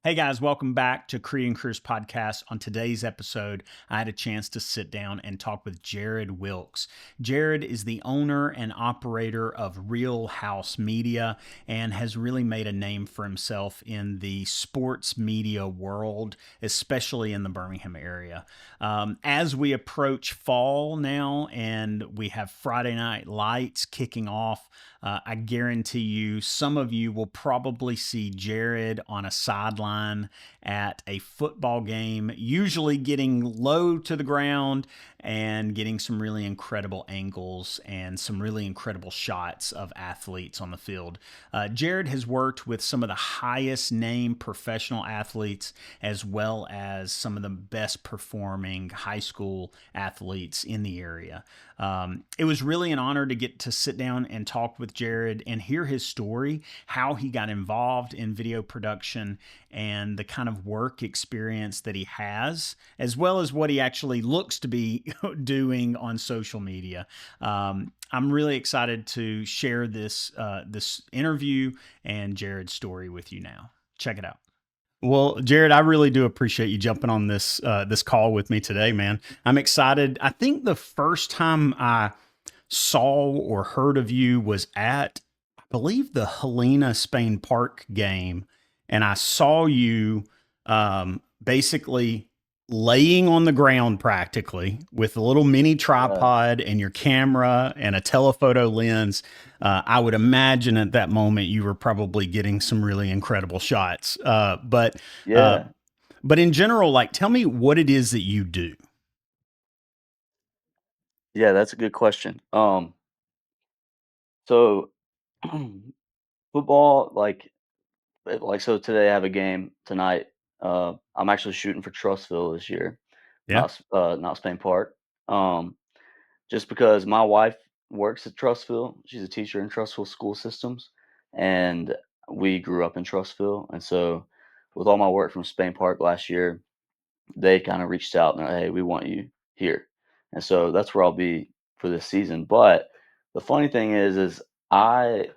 Hey guys, welcome back to Korean Cruise Podcast. On today's episode, I had a chance to sit down and talk with Jared Wilks. Jared is the owner and operator of ReelHouse Media and has really made a name for himself in the sports media world, especially in the Birmingham area. As we approach fall now and we have Friday Night Lights kicking off, I guarantee you, some of you will probably see Jared on a sideline at a football game, usually getting low to the ground and getting some really incredible angles and some really incredible shots of athletes on the field. Jared has worked with some of the highest name professional athletes as well as some of the best performing high school athletes in the area. It was really an honor to get to sit down and talk with Jared and hear his story, how he got involved in video production, and the kind of work experience that he has, as well as what he actually looks to be doing on social media. I'm really excited to share this interview and Jared's story with you now. Check it out. Well, Jared, I really do appreciate you jumping on this call with me today, man. I'm excited. I think the first time I saw or heard of you was at, I believe, the Helena Spain Park game, and I saw you basically laying on the ground practically with a little mini Yeah, tripod and your camera and a telephoto lens. I would imagine at that moment you were probably getting some really incredible shots. Uh, yeah, but in general, like, tell me what it is that you do. yeah, that's a good question. So football, so today I have a game tonight. I'm actually shooting for Trussville this year, Yeah. not Spain Park. Um, just because my wife works at Trussville, she's a teacher in Trussville school systems, and we grew up in Trussville, and so with all my work from Spain Park last year, they kind of reached out and they're like, hey, we want you here. And so that's where I'll be for this season. But the funny thing is I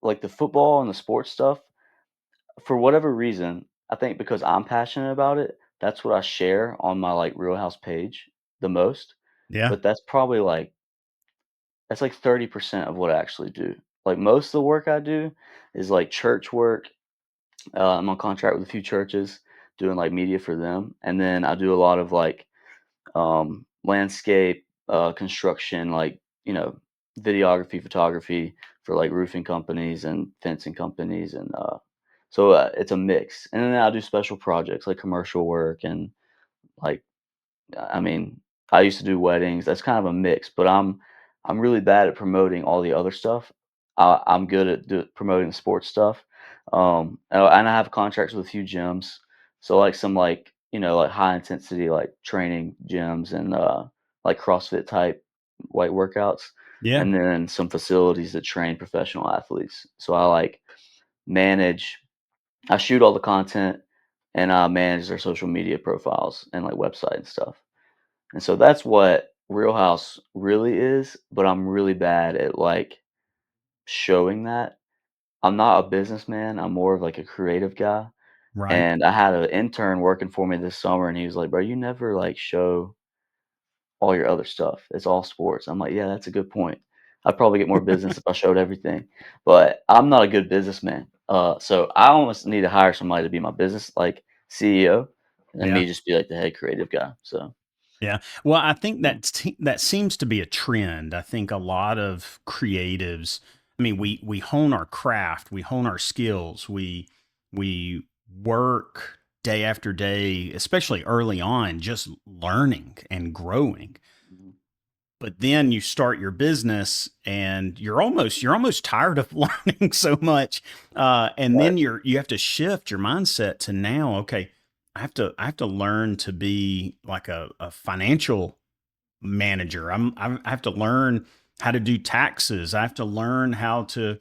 like the football and the sports stuff for whatever reason. I think because I'm passionate about it, that's what I share on my like Real House page the most. Yeah. But that's like 30% of what I actually do. Like most of the work I do is like church work. I'm on contract with a few churches doing like media for them. And then I do a lot of like landscape, construction, videography, photography for like roofing companies and fencing companies, and it's a mix. And then I do special projects like commercial work and like I mean, I used to do weddings. That's kind of a mix, but I'm really bad at promoting all the other stuff. I'm good at promoting the sports stuff. And I have contracts with a few gyms, so like some like high intensity like training gyms and like CrossFit type like workouts, Yeah. and then some facilities that train professional athletes. So I like manage. I shoot all the content and manage their social media profiles and like website and stuff. And so that's what Real House really is, but I'm really bad at like showing that. I'm not a businessman, I'm more of like a creative guy. Right. And I had an intern working for me this summer and he was like, "Bro, you never like show all your other stuff. It's all sports." I'm like, "Yeah, that's a good point. I'd probably get more business if I showed everything." But I'm not a good businessman. So I almost need to hire somebody to be my business like CEO and Yeah. me just be like the head creative guy. So Yeah. Well, I think yeah. that seems to be a trend. I think a lot of creatives, I mean, we hone our craft, we hone our skills, we work day after day, especially early on, just learning and growing. Mhm. But then you start your business and you're almost tired of learning so much, and Right. then you have to shift your mindset to now, okay, I have to learn to be like a financial manager. I have to learn how to do taxes. I have to learn how to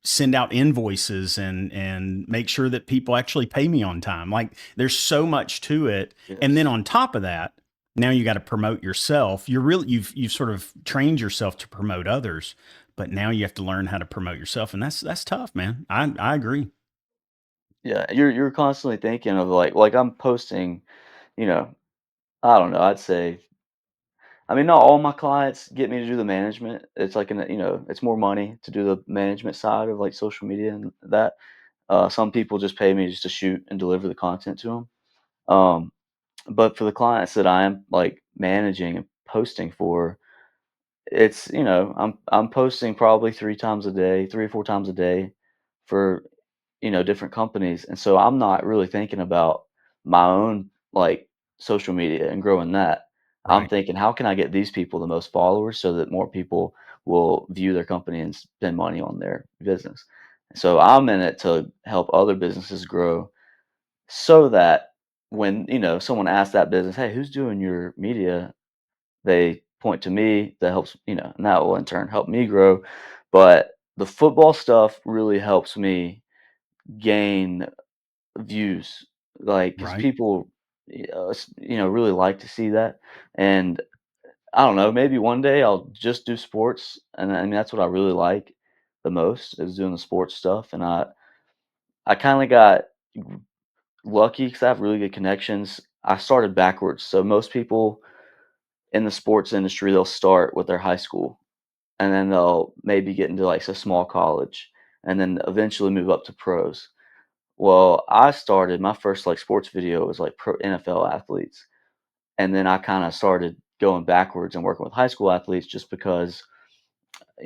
send out invoices and make sure that people actually pay me on time. Like, there's so much to it. And then Yes. on top of that, now you got to promote yourself. You've sort of trained yourself to promote others, but now you have to learn how to promote yourself, and that's tough, man. I agree. Yeah, you're constantly thinking of, like, I'm posting, you know, I don't know, I'd say I mean, not all my clients get me to do the management. It's like it's more money to do the management side of, like, social media and that. Some people just pay me just to shoot and deliver the content to them. But for the clients that I am, like, managing and posting for, I'm posting probably 3 times a day, 3 or 4 times a day for, different companies, and so I'm not really thinking about my own, like, social media and growing that. I'm Right. thinking, "How can I get these people the most followers so that more people will view their company and spend money on their business?" So I'm in it to help other businesses grow so that when, someone asks that business, "Hey, who's doing your media?" They point to me, that helps, and that will in turn help me grow. But the football stuff really helps me gain views, like, because Right. people, really like to see that. And I don't know, maybe one day I'll just do sports, and I mean that's what I really like the most is doing the sports stuff. And I kind of got lucky because I have really good connections. I started backwards, so most people in the sports industry they'll start with their high school, and then they'll maybe get into like a small college, and then eventually move up to pros. Well, I started my first like sports video was like pro NFL athletes, and then I kind of started going backwards and working with high school athletes just because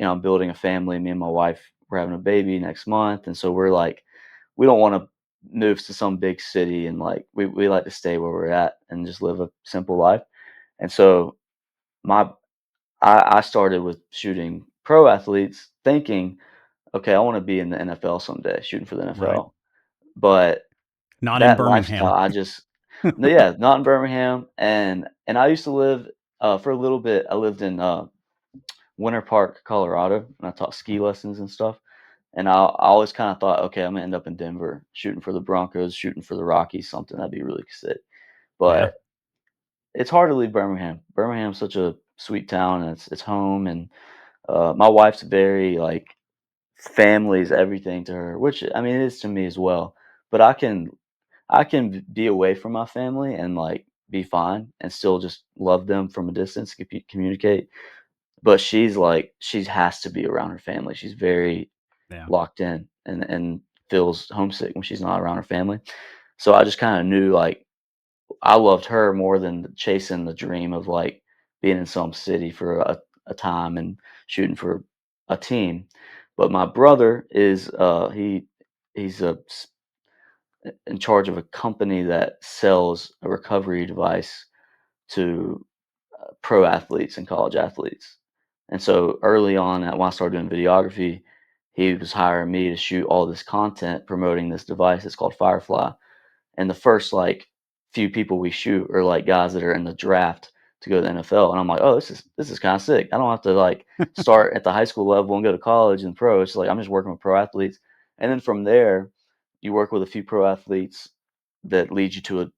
I'm building a family. Me and my wife we're having a baby next month, and so we're like we don't want to move to some big city, and like we like to stay where we're at and just live a simple life. And so my I started with shooting pro athletes, thinking, okay, I want to be in the NFL someday, shooting for the Right. NFL. But Not in that lifestyle, Birmingham. I just no, yeah, not in Birmingham. And I used to live for a little bit. I lived in Winter Park, Colorado, and I taught ski lessons and stuff. And I always kind of thought, okay, I'm gonna end up in Denver, shooting for the Broncos, shooting for the Rockies, something that'd be really sick. Yeah. But it's hard to leave Birmingham. Birmingham's such a sweet town, and it's home. And my wife's very like family's everything to her, which I mean it is to me as well. But I can be away from my family and like be fine and still just love them from a distance, communicate. But she's like she has to be around her family. She's very Yeah. locked in and feels homesick when she's not around her family. So I just kind of knew like I loved her more than chasing the dream of like being in some city for a time and shooting for a team. But my brother is he's in charge of a company that sells a recovery device to pro athletes and college athletes. And so early on, when I started doing videography, he was hiring me to shoot all this content promoting this device. It's called Firefly. And the first like few people we shoot are like guys that are in the draft to go to the NFL. And I'm like, oh, this is kind of sick. I don't have to like start at the high school level and go to college and pro. It's like I'm just working with pro athletes. And then from there, you work with a few pro athletes that lead you to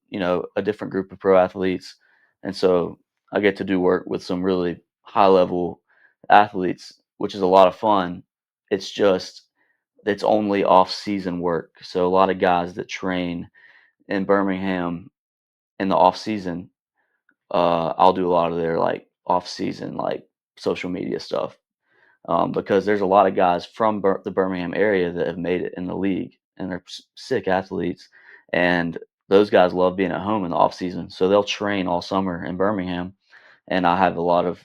a different group of pro athletes. And so I get to do work with some really high level athletes, which is a lot of fun. It's just it's only off season work. So a lot of guys that train in Birmingham in the off season, I'll do a lot of their like off season like social media stuff because there's a lot of guys from the Birmingham area that have made it in the league and they're sick athletes, and those guys love being at home in the off season, so they'll train all summer in Birmingham, and I have a lot of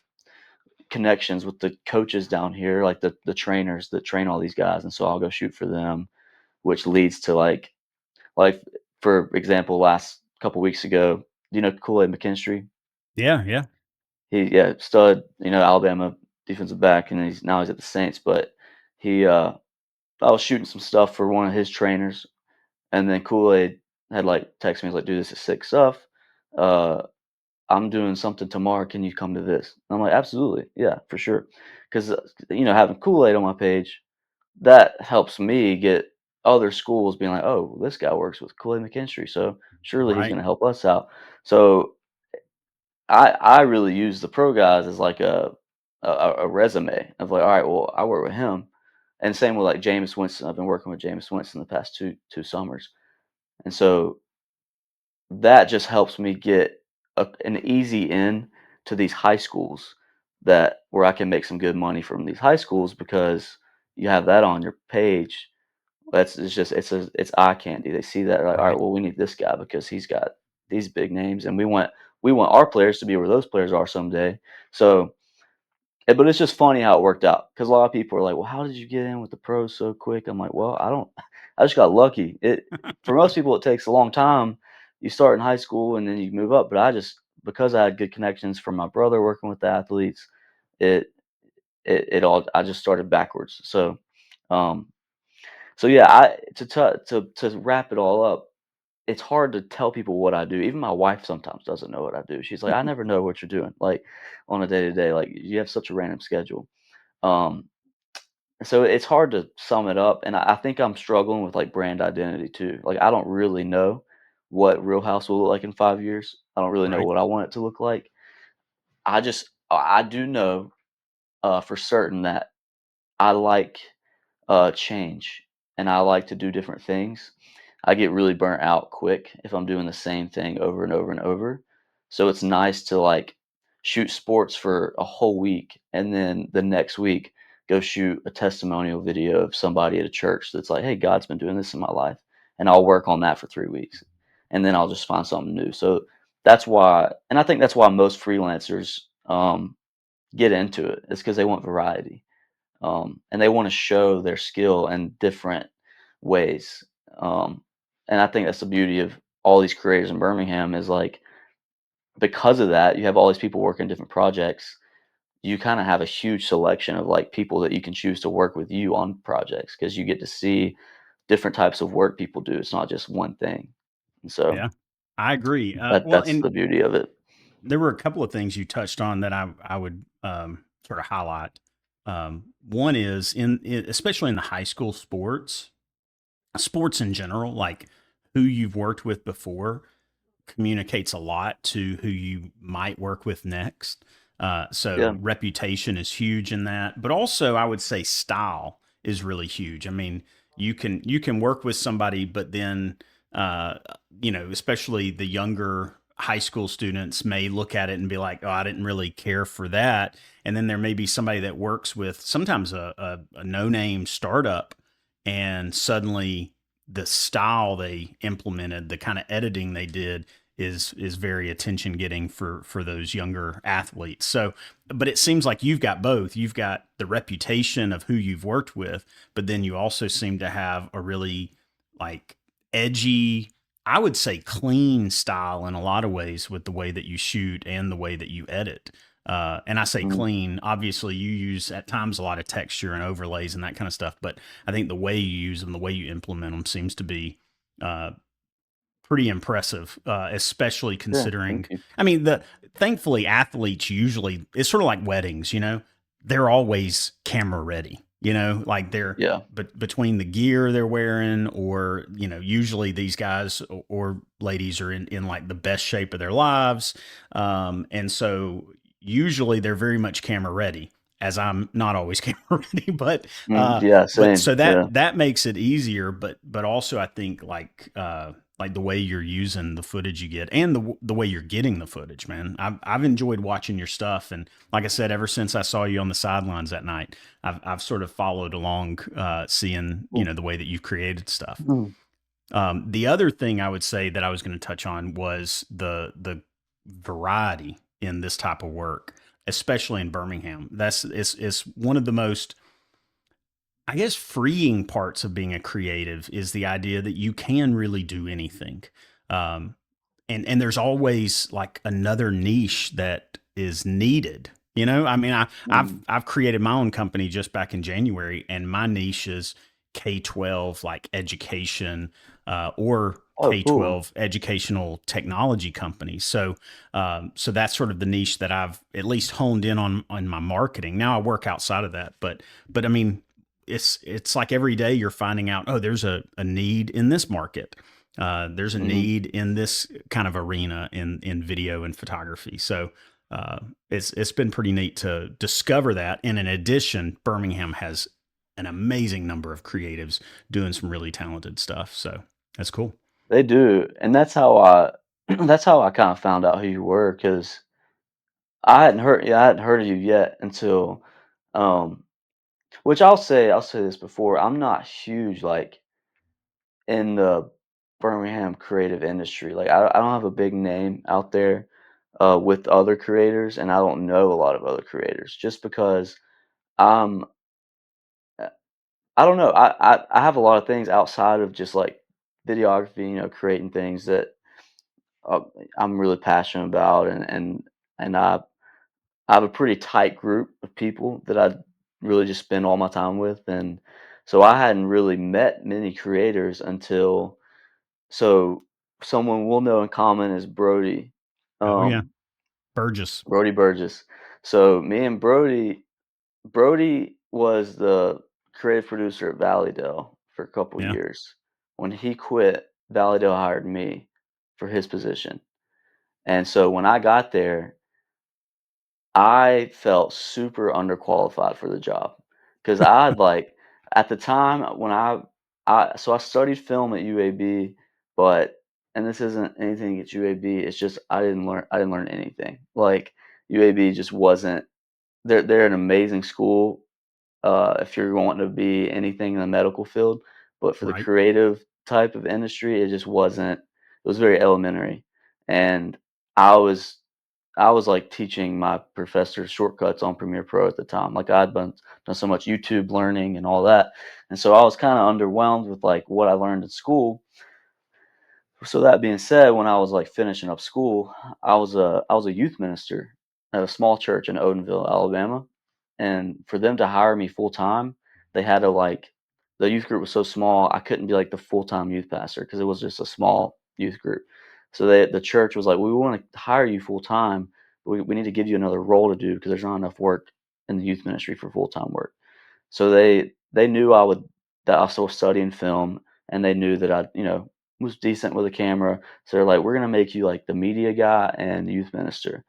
connections with the coaches down here, like the trainers that train all these guys, and so I'll go shoot for them, which leads to like, for example, last couple weeks ago, do you know Kool-Aid McKinstry? Yeah. Yeah. Yeah, stud, Alabama defensive back, and he's at the Saints. But he, I was shooting some stuff for one of his trainers, and then Kool-Aid had like texted me, he's like, "Dude, this is sick stuff. Uh, I'm doing something tomorrow. Can you come to this?" And I'm like, "Absolutely, yeah, for sure." Because having Kool-Aid on my page, that helps me get other schools being like, "Oh, this guy works with Kool-Aid McKinstry, so surely he's Right. gonna help us out." So I really use the pro guys as like a resume of like, all right, well, I work with him, and same with like Jameis Winston. I've been working with Jameis Winston the past two summers. And so that just helps me get an easy in to these high schools that where I can make some good money from these high schools because you have that on your page. That's it's just it's eye candy. They see that they're like, all right, Right. well, we need this guy because he's got these big names, and we want our players to be where those players are someday. So but it's just funny how it worked out because a lot of people are like, "Well, how did you get in with the pros so quick?" I'm like, "Well, I don't. I just got lucky." It For most people, it takes a long time. You start in high school and then you move up, but I just because I had good connections from my brother working with the athletes, it it all I just started backwards. Um, so yeah, I to wrap it all up, it's hard to tell people what I do. Even my wife sometimes doesn't know what I do. She's like, "I never know what you're doing, like on a day to day. Like you have such a random schedule." Um, so it's hard to sum it up, and I think I'm struggling with like brand identity too. Like I don't really know what Real House will look like in 5 years. I don't really know Right. what I want it to look like. I do know for certain that I like change and I like to do different things. I get really burnt out quick if I'm doing the same thing over and over and over. So it's nice to like shoot sports for a whole week and then the next week go shoot a testimonial video of somebody at a church that's like, hey, God's been doing this in my life. And I'll work on that for 3 weeks. And then I'll just find something new. So that's why, and I think that's why most freelancers get into it, is because they want variety and they want to show their skill in different ways. Um, and I think that's the beauty of all these creators in Birmingham is like because of that, you have all these people working different projects. You kind of have a huge selection of like people that you can choose to work with you on projects because you get to see different types of work people do. It's not just one thing. And so Yeah, I agree. Well, that's and the beauty of it. there were a couple of things you touched on that I would sort of highlight. One is especially in the high school sports in general, like who you've worked with before communicates a lot to who you might work with next. So Yeah. reputation is huge in that, but also I would say style is really huge. I mean, you can work with somebody, but then uh, especially the younger high school students may look at it and be like, "Oh, I didn't really care for that." And then there may be somebody that works with sometimes a no name startup, and suddenly the style they implemented, the kind of editing they did is very attention getting for those younger athletes. So, but it seems like you've got both. You've got the reputation of who you've worked with, but then you also seem to have a really like edgy, I would say clean style in a lot of ways with the way that you shoot and the way that you edit. And I say Mhm. clean. Obviously, you use at times a lot of texture and overlays and that kind of stuff. But I think the way you use them, the way you implement them, seems to be uh, pretty impressive, especially Yeah. Thank considering. you. I mean, the thankfully athletes usually it's sort of like weddings, they're always camera ready. Like they're Yeah. but between the gear they're wearing, or usually these guys or ladies are in like the best shape of their lives, and so usually they're very much camera ready. As I'm not always camera ready, but Yeah. but Same. so that Yeah. that makes it easier. But also I think like the way you're using the footage you get and the way you're getting the footage, man. I've enjoyed watching your stuff, and like I said, ever since I saw you on the sidelines that night, I've sort of followed along, seeing Cool. the way that you've created stuff. Mhm. The other thing I would say that I was going to touch on was the variety in this type of work, especially in Birmingham. That's it's one of the most, I guess, freeing parts of being a creative is the idea that you can really do anything. Um, and there's always like another niche that is needed. I mean, I've Mhm. I've created my own company just back in January, and my niche is K-12 like education, or Oh, cool. K-12 educational technology companies. So that's sort of the niche that I've at least honed in on my marketing. Now I work outside of that, but I mean, it's like every day you're finding out, oh, there's a need in this market. There's a Mhm. need in this kind of arena in video and photography. So it's been pretty neat to discover that. And in addition, Birmingham has an amazing number of creatives doing some really talented stuff. So that's cool. They do, and that's how I that's how I kinda found out who you were, because I hadn't heard of you yet until, um which I'll say this before, I'm not huge, like, in the Birmingham creative industry, like, I don't have a big name out there, with other creators, and I don't know a lot of other creators just because I'm uh, I don't know, I have a lot of things outside of just, like, videography, creating things that, uh, I'm really passionate about, and I have a pretty tight group of people that I really just spend all my time with, and so I hadn't really met many creators until so someone we'll know in common is Brody, Oh yeah, um, Burgess. Brody Burgess. So me and Brody was the creative producer at Valleydale for a couple Yeah. years. When he quit, Valleydale hired me for his position, and so when I got there, I felt super underqualified for the job because at the time when I studied film at UAB, but and this isn't anything against UAB, it's just I didn't learn anything. Like UAB just wasn't they're an amazing school, if you're wanting to be anything in the medical field, but for the Right. creative type of industry, it just wasn't. It was very elementary, and I was I was like teaching my professor shortcuts on Premiere Pro at the time. Like I'd done so much YouTube learning and all that, and so I was kind of underwhelmed with like what I learned in school. So that being said, when I was like finishing up school, I was a youth minister at a small church in Odenville, Alabama, and for them to hire me full time, they had to like the youth group was so small, I couldn't be like the full time youth pastor because it was just a small youth group. So the church was like, we want to hire you full time, but we need to give you another role to do because there's not enough work in the youth ministry for full time work. So they knew I was still studying film, and they knew that I, was decent with a camera. So they're like, "We're gonna make you like the media guy and youth minister."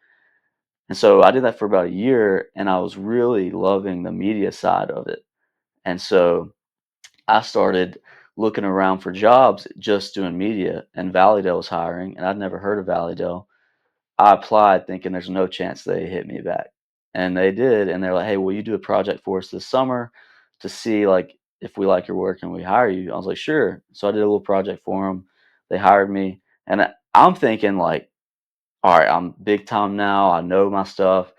And so I did that for about a year, and I was really loving the media side of it. And so I started looking around for jobs just doing media, and Valleydale was hiring, and I'd never heard of Valleydale. I applied thinking there's no chance they hit me back, and they did, and they're like, "Hey, will you do a project for us this summer to see, like, if we like your work and we hire you?" I was like, "Sure." So I did a little project for them. They hired me, and I'm thinking like, "All right, I'm big time now. I know my stuff."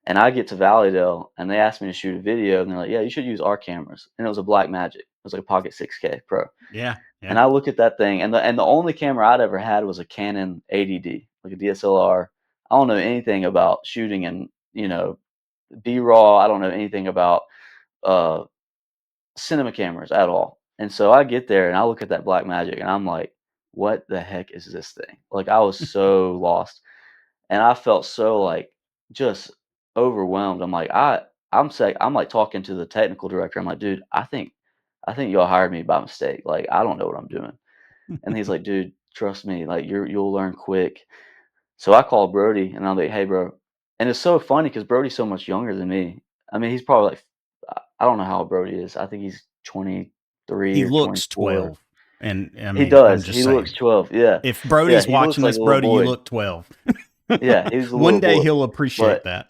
And I get to Valleydale, and they asked me to shoot a video, and they're like, "Yeah, you should use our cameras." And it was a Blackmagic. It was like a Pocket 6K Pro. Yeah. And Yeah. I look at that thing, and the only camera I'd ever had was a Canon 80D, like a DSLR. I don't know anything about shooting and B-raw. I don't know anything about uh, cinema cameras at all. And so I get there and I look at that Blackmagic, and I'm like, "What the heck is this thing?" Like I was so lost, and I felt so like just overwhelmed. I'm like talking to the technical director. I'm like, "Dude, I think y'all hired me by mistake. Like I don't know what I'm doing." And he's like, "Dude, trust me, like you'll learn quick." So I called Brody and I'm like, "Hey, bro." And it's so funny because Brody's so much younger than me. I mean, he's probably like, I don't know how old Brody is. I think he's 23 He or looks 24. 12. And I He mean, I'm does. just He looks saying, 12. Yeah. if Yeah. Brody's He looks watching like this, a little Brody, you boy. look 12. Yeah. He's a One little day boy. he'll appreciate But that.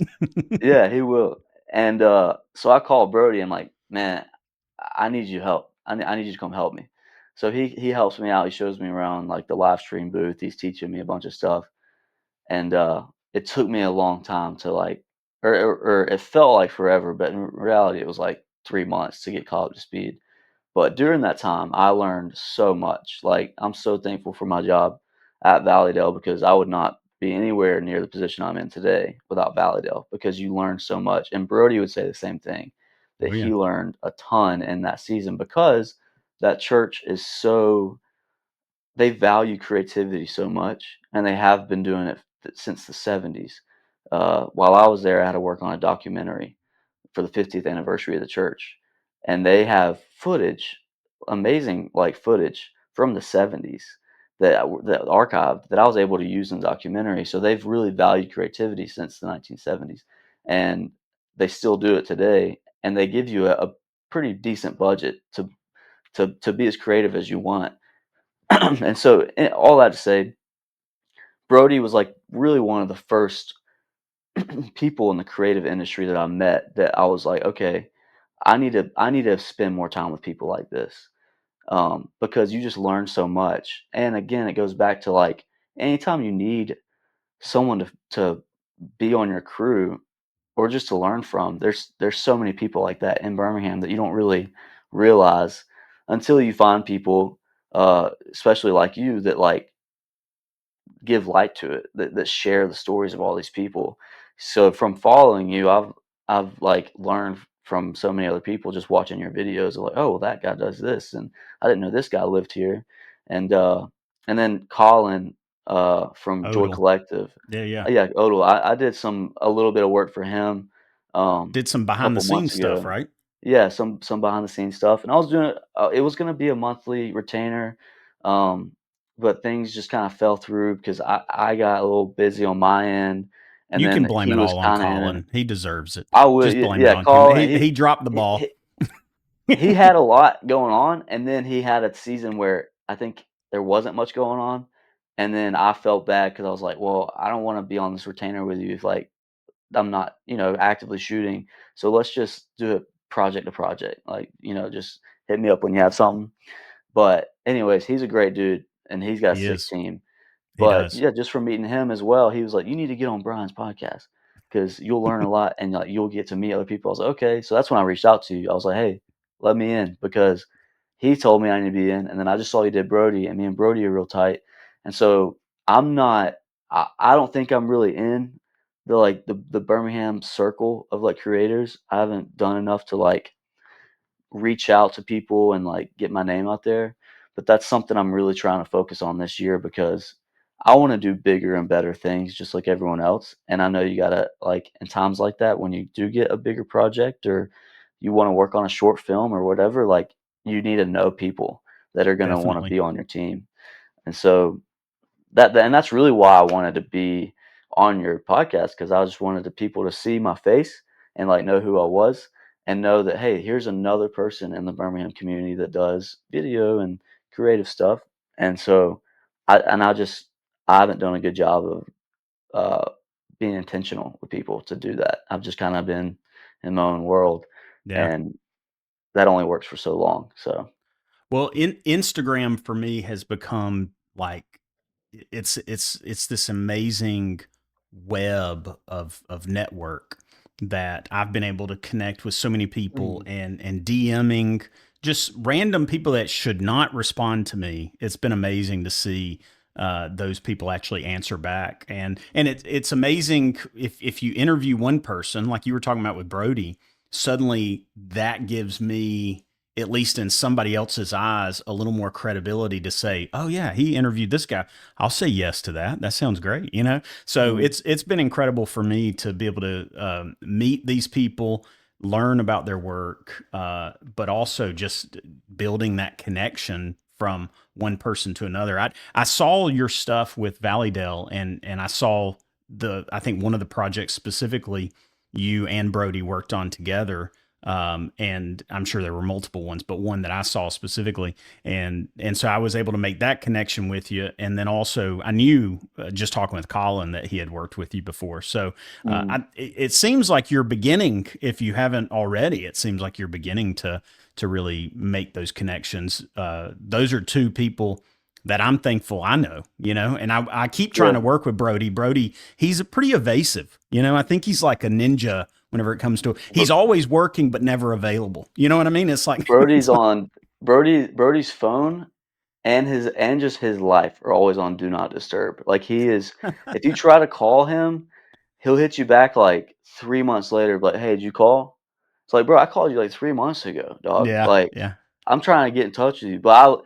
yeah, he will. And so I called Brody and like, "Man, I need you help. I need you to come help me." So he helps me out. He shows me around like the live stream booth. He's teaching me a bunch of stuff. And it took me a long time to like or it felt like forever, but in reality it was like 3 months to get caught up to speed. But during that time I learned so much. Like I'm so thankful for my job at Valleydale because I would not be anywhere near the position I'm in today without Valleydale because you learn so much. And Brody would say the same thing, that Oh yeah. he learned a ton in that season because that church is so they value creativity so much, and they have been doing it since the 70s. While I was there, I had to work on a documentary for the 50th anniversary of the church, and they have footage, amazing like footage from the 70s that archived that I was able to use in the documentary. So they've really valued creativity since the 1970s, and they still do it today. And they give you a pretty decent budget to be as creative as you want. And so, all that to say, Brody was like really one of the first people in the creative industry that I met that I was like, okay, I need to spend more time with people like this, because you just learn so much. And again, it goes back to like anytime you need someone to be on your crew or just to learn from, there's so many people like that in Birmingham that you don't really realize until you find people, especially like you, that like give light to it, that share the stories of all these people. So from following you, I've like learned from so many other people just watching your videos of like, oh, well, that guy does this, and I didn't know this guy lived here, and uh, and then Colin, from Joy Odell. Collective, Yeah, yeah. yeah, Odell. I did a little bit of work for him, Did some a behind the couple scenes months stuff, ago. right? Yeah, some behind the scenes stuff, and I was doing it was gonna be a monthly retainer, um, but things just kinda fell through because I got a little busy on my end, and You can then blame he it was all on kinda in it. Colin. He deserves it. I would, Just blame it yeah, on him. Colin, He dropped the he ball. he he had a lot going on, and then he had a season where I think there wasn't much going on, and then I felt bad because I was like, "Well, I don't wanna be on this retainer with you if, like, I'm not, actively shooting, so let's just do it project to project, like, just hit me up when you have something." But anyways, he's a great dude, and he's got a He sick is. team. He But does. yeah, just from meeting him as well, he was like, "You need to get on Brian's podcast because you'll learn a lot and like you'll get to meet other people." I was like, "Okay." So that's when I reached out to you. I was like, "Hey, let me in," because he told me I need to be in, and then I just saw you did Brody, and me and Brody are real tight. And so I'm not. I don't think I'm really in the Birmingham circle of like creators. I haven't done enough to like reach out to people and like get my name out there. But that's something I'm really trying to focus on this year because I want to do bigger and better things just like everyone else. And I know you gotta like in times like that when you do get a bigger project or you want to work on a short film or whatever, like you need to know people that are gonna want to Definitely. be on your team. And so and that's really why I wanted to be on your podcast because I just wanted the people to see my face and like know who I was and know that hey, here's another person in the Birmingham community that does video and creative stuff. And so I haven't done a good job of being intentional with people to do that. I've just kind of been in my own world, Yeah. and that only works for so long. So Well, Instagram for me has become like it's this amazing web of network that I've been able to connect with so many people Mhm. and DMing just random people that should not respond to me. It's been amazing to see those people actually answer back, and it's amazing if you interview one person like you were talking about with Brody, suddenly that gives me, at least in somebody else's eyes, a little more credibility to say, "Oh yeah, he interviewed this guy. I'll say yes to that. That sounds great." So Mhm. it's been incredible for me to be able to meet these people, learn about their work, but also just building that connection from one person to another. I saw your stuff with Valleydale, and I saw I think one of the projects specifically you and Brody worked on together, and I'm sure there were multiple ones, but one that I saw specifically, and so I was able to make that connection with you, and then also I knew just talking with Colin that he had worked with you before. So Mhm. it seems like you're beginning, if you haven't already, it seems like you're beginning to really make those connections. Those are two people that I'm thankful I know, and I keep trying Yeah. to work with Brody. Brody, he's a pretty evasive, I think he's like a ninja whenever it comes to, he's Bro- always working but never available. You know what I mean? It's like, Brody's on Brody's phone and just his life are always on do not disturb. Like he is if you try to call him, he'll hit you back like 3 months later, like, "Hey, did you call?" It's like, "Bro, I called you like 3 months ago, dog." yeah, Like, yeah, I'm trying to get in touch with you, but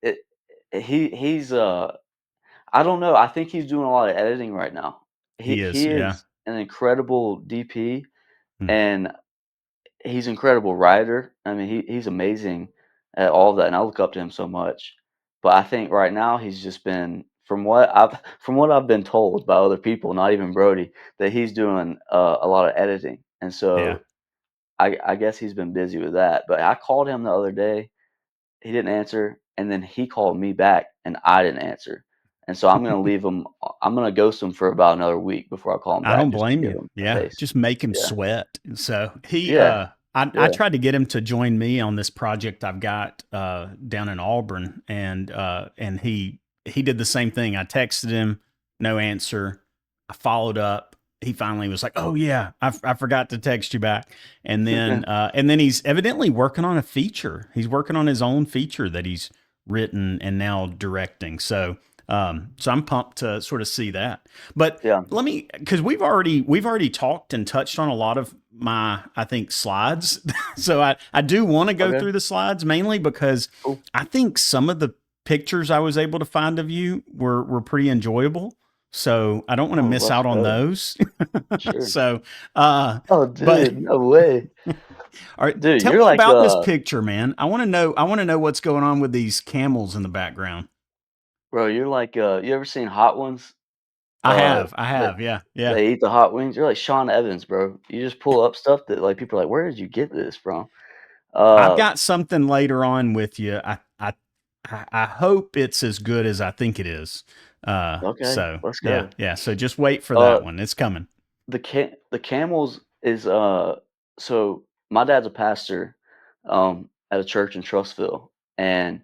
it I don't know, I think he's doing a lot of editing right now. He he is. he Yeah. is an incredible DP, Hmm. and he's an incredible writer. I mean, he's amazing at all of that, and I look up to him so much. But I think right now he's just been from what I've been told by other people, not even Brody, that he's doing a lot of editing, and Yeah. so I guess he's been busy with that. But I called him the other day. He didn't answer. and then he called me back, and I didn't answer. And so I'm gonna leave him. I'm gonna ghost him for about another week before I call him I back, don't just to blame give you. him a Yeah, taste. just make him Yeah, sweat. So he, yeah, I yeah. tried to get him to join me on this project I've got down in Auburn, and he did the same thing. I texted him, no answer. I followed up. He finally was like, "Oh yeah, I forgot to text you back." And then he's evidently working on a feature. He's working on his own feature that he's written and now directing. So I'm pumped to sort of see that. But Yeah. let me, because we've already talked and touched on a lot of my, I think, slides. So I do want to go Okay. through the slides mainly because Cool. I think some of the pictures I was able to find of you were pretty enjoyable. So I don't want to Oh, miss let's out on go. those. Sure. So uh Oh, but dude, no way. all right, Dude, tell you're me like, about this picture, man. I want to know what's going on with these camels in the background. bro, you're like, you ever seen Hot Ones? I That have, yeah, yeah. they eat the hot wings. You're like Sean Evans, bro. You just pull up stuff that like people are like, "Where did you get this from?" I've Uh, got something later on with you. I hope it's as good as I think it is. okay, So let's yeah, go. yeah. So just wait for Uh, that one. It's coming. the camels is so my dad's a pastor at a church in Trussville, and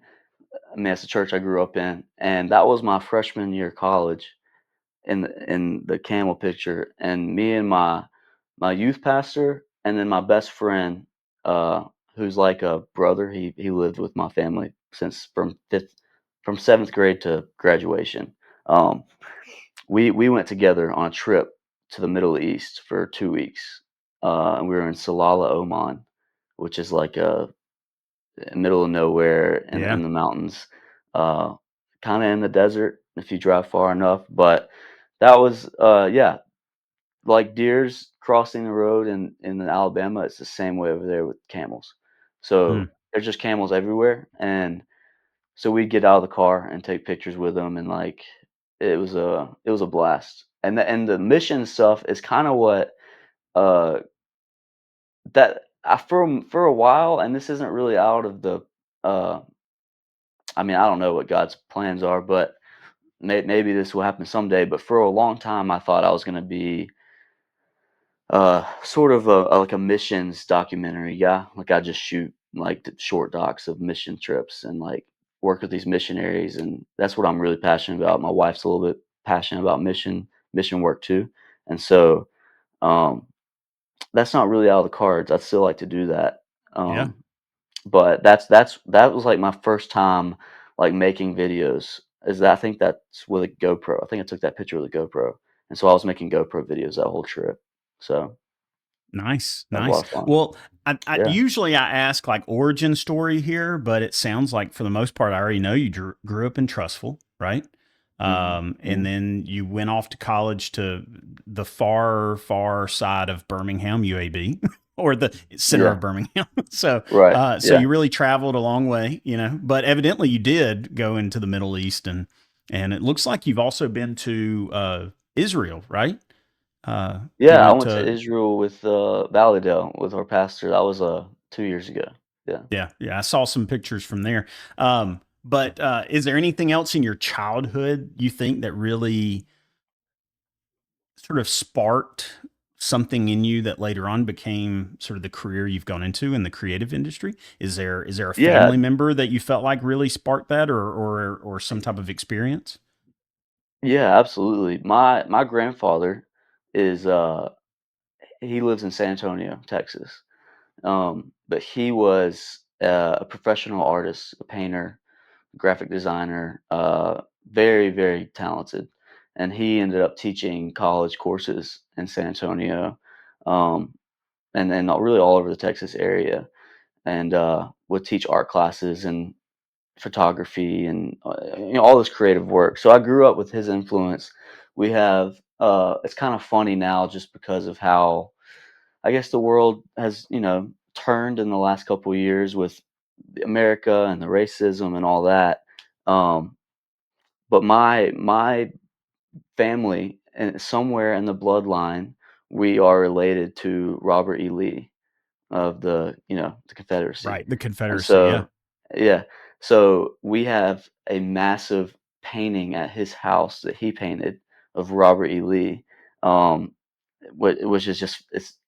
I mean that's the church I grew up in, and that was my freshman year of college in the camel picture, and me and my youth pastor, and then my best friend, who's like a brother. He lived with my family since from 7th grade to graduation. Um, we went together on a trip to the Middle East for 2 weeks, and we were in Salalah, Oman, which is like a middle of nowhere Yeah. in the mountains, uh, kind of in the desert if you drive far enough. But that was yeah, like deers crossing the road in Alabama, it's the same way over there with camels. Hmm. So there's just camels everywhere, and so we'd get out of the car and take pictures with them, and like it was a blast. And the mission stuff is kind of what uh that I for a while, and this isn't really out of the uh I mean I don't know what God's plans are, but maybe this will happen someday. But for a long time, I thought I was going to be sort of like a missions documentary guy. Like I just shoot like short docs of mission trips and like work with these missionaries, and that's what I'm really passionate about. My wife's a little bit passionate about mission work too, and so um, that's not really out of the cards. I'd still like to do that, Yeah. but that was like my first time like making videos. Is that I think that's with a GoPro. I think I took that picture with a GoPro, and so I was making GoPro videos that whole trip. So Nice, that was a lot nice. of fun. Well, I Yeah. usually I ask like origin story here, but it sounds like for the most part, I already know you grew up in Trustful, right? Mhm, And mhm. then you went off to college to the far, far side of Birmingham, UAB, or the center of Yeah, Birmingham. So, right, so yeah. you really traveled a long way, but evidently you did go into the Middle East, and it looks like you've also been to Israel, right? You Yeah, I went went to to Israel with, Valleydale with our pastor. That was, 2 years ago. Yeah. Yeah, yeah, I saw some pictures from there. But is there anything else in your childhood you think that really sort of sparked something in you that later on became sort of the career you've gone into in the creative industry? Is there a Yeah, family member that you felt like really sparked that, or some type of experience? yeah, absolutely. My grandfather is, he lives in San Antonio, Texas, but he was, a professional artist, a painter, graphic designer, very, very talented, and he ended up teaching college courses in San Antonio, um, and really all over the Texas area, and would teach art classes and photography and all this creative work. So I grew up with his influence. We have it's kind of funny now just because of how I guess the world has turned in the last couple of years with America and the racism and all that. Um, but my family and somewhere in the bloodline we are related to Robert E. Lee of the Confederacy. Right, the And Confederacy. Yeah, so yeah. So we have a massive painting at his house that he painted of Robert E. Lee, um, which is just it's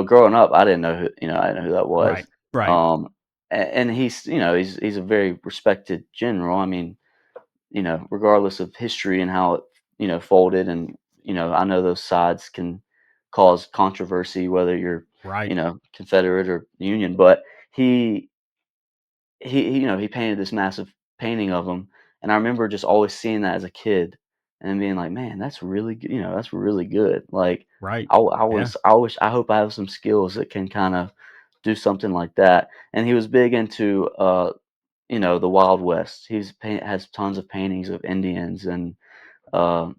growing up, I didn't know I didn't know who that Right. was. Right. Um, and he's he's a very respected general. I mean, regardless of history and how it folded, and I know those sides can cause controversy whether you're Right. Confederate or Union, but he he painted this massive painting of him, and I remember just always seeing that as a kid and being like, "Man, that's really good, that's really good." Like, Right. Yeah. I hope I have some skills that can kinda do something like that, and he was big into, the Wild West. Has tons of paintings of Indians and, um,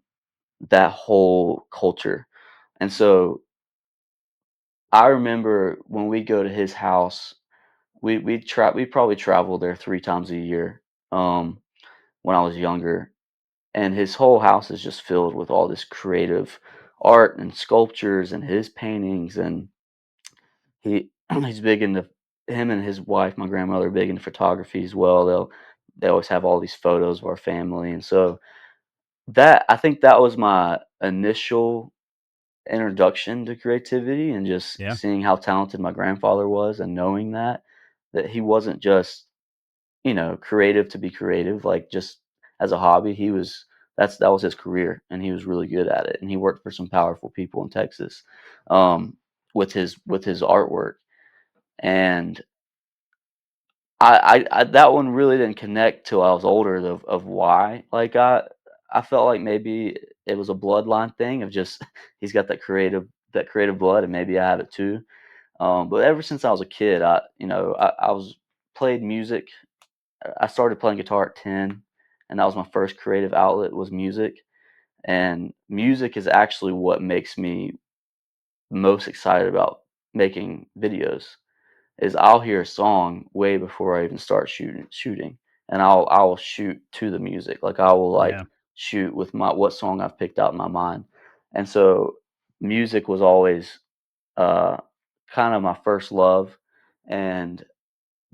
that whole culture, and so I remember when we go to his house, we probably travel there 3 times a year, um, when I was younger, and his whole house is just filled with all this creative art and sculptures and his paintings, and he he's big into him and his wife, my grandmother, are big into photography as well. They always have all these photos of our family, and so that I think that was my initial introduction to creativity, and just Yeah. seeing how talented my grandfather was, and knowing that he wasn't just creative to be creative, like, just as a hobby. That was his career, and he was really good at it, and he worked for some powerful people in Texas, with his artwork, and I that one really didn't connect till I was older of why. Like, I felt like maybe it was a bloodline thing of just he's got that creative blood, and maybe I have it too. But ever since I was a kid, I was played music. I started playing guitar at 10, and that was my first creative outlet, was music. And music is actually what makes me most excited about making videos. Is I'll hear a song way before I even start shooting, and I will shoot to the music. Like, I will, like, Yeah. shoot with my what song I've picked out in my mind. And so music was always uh, kind of my first love, and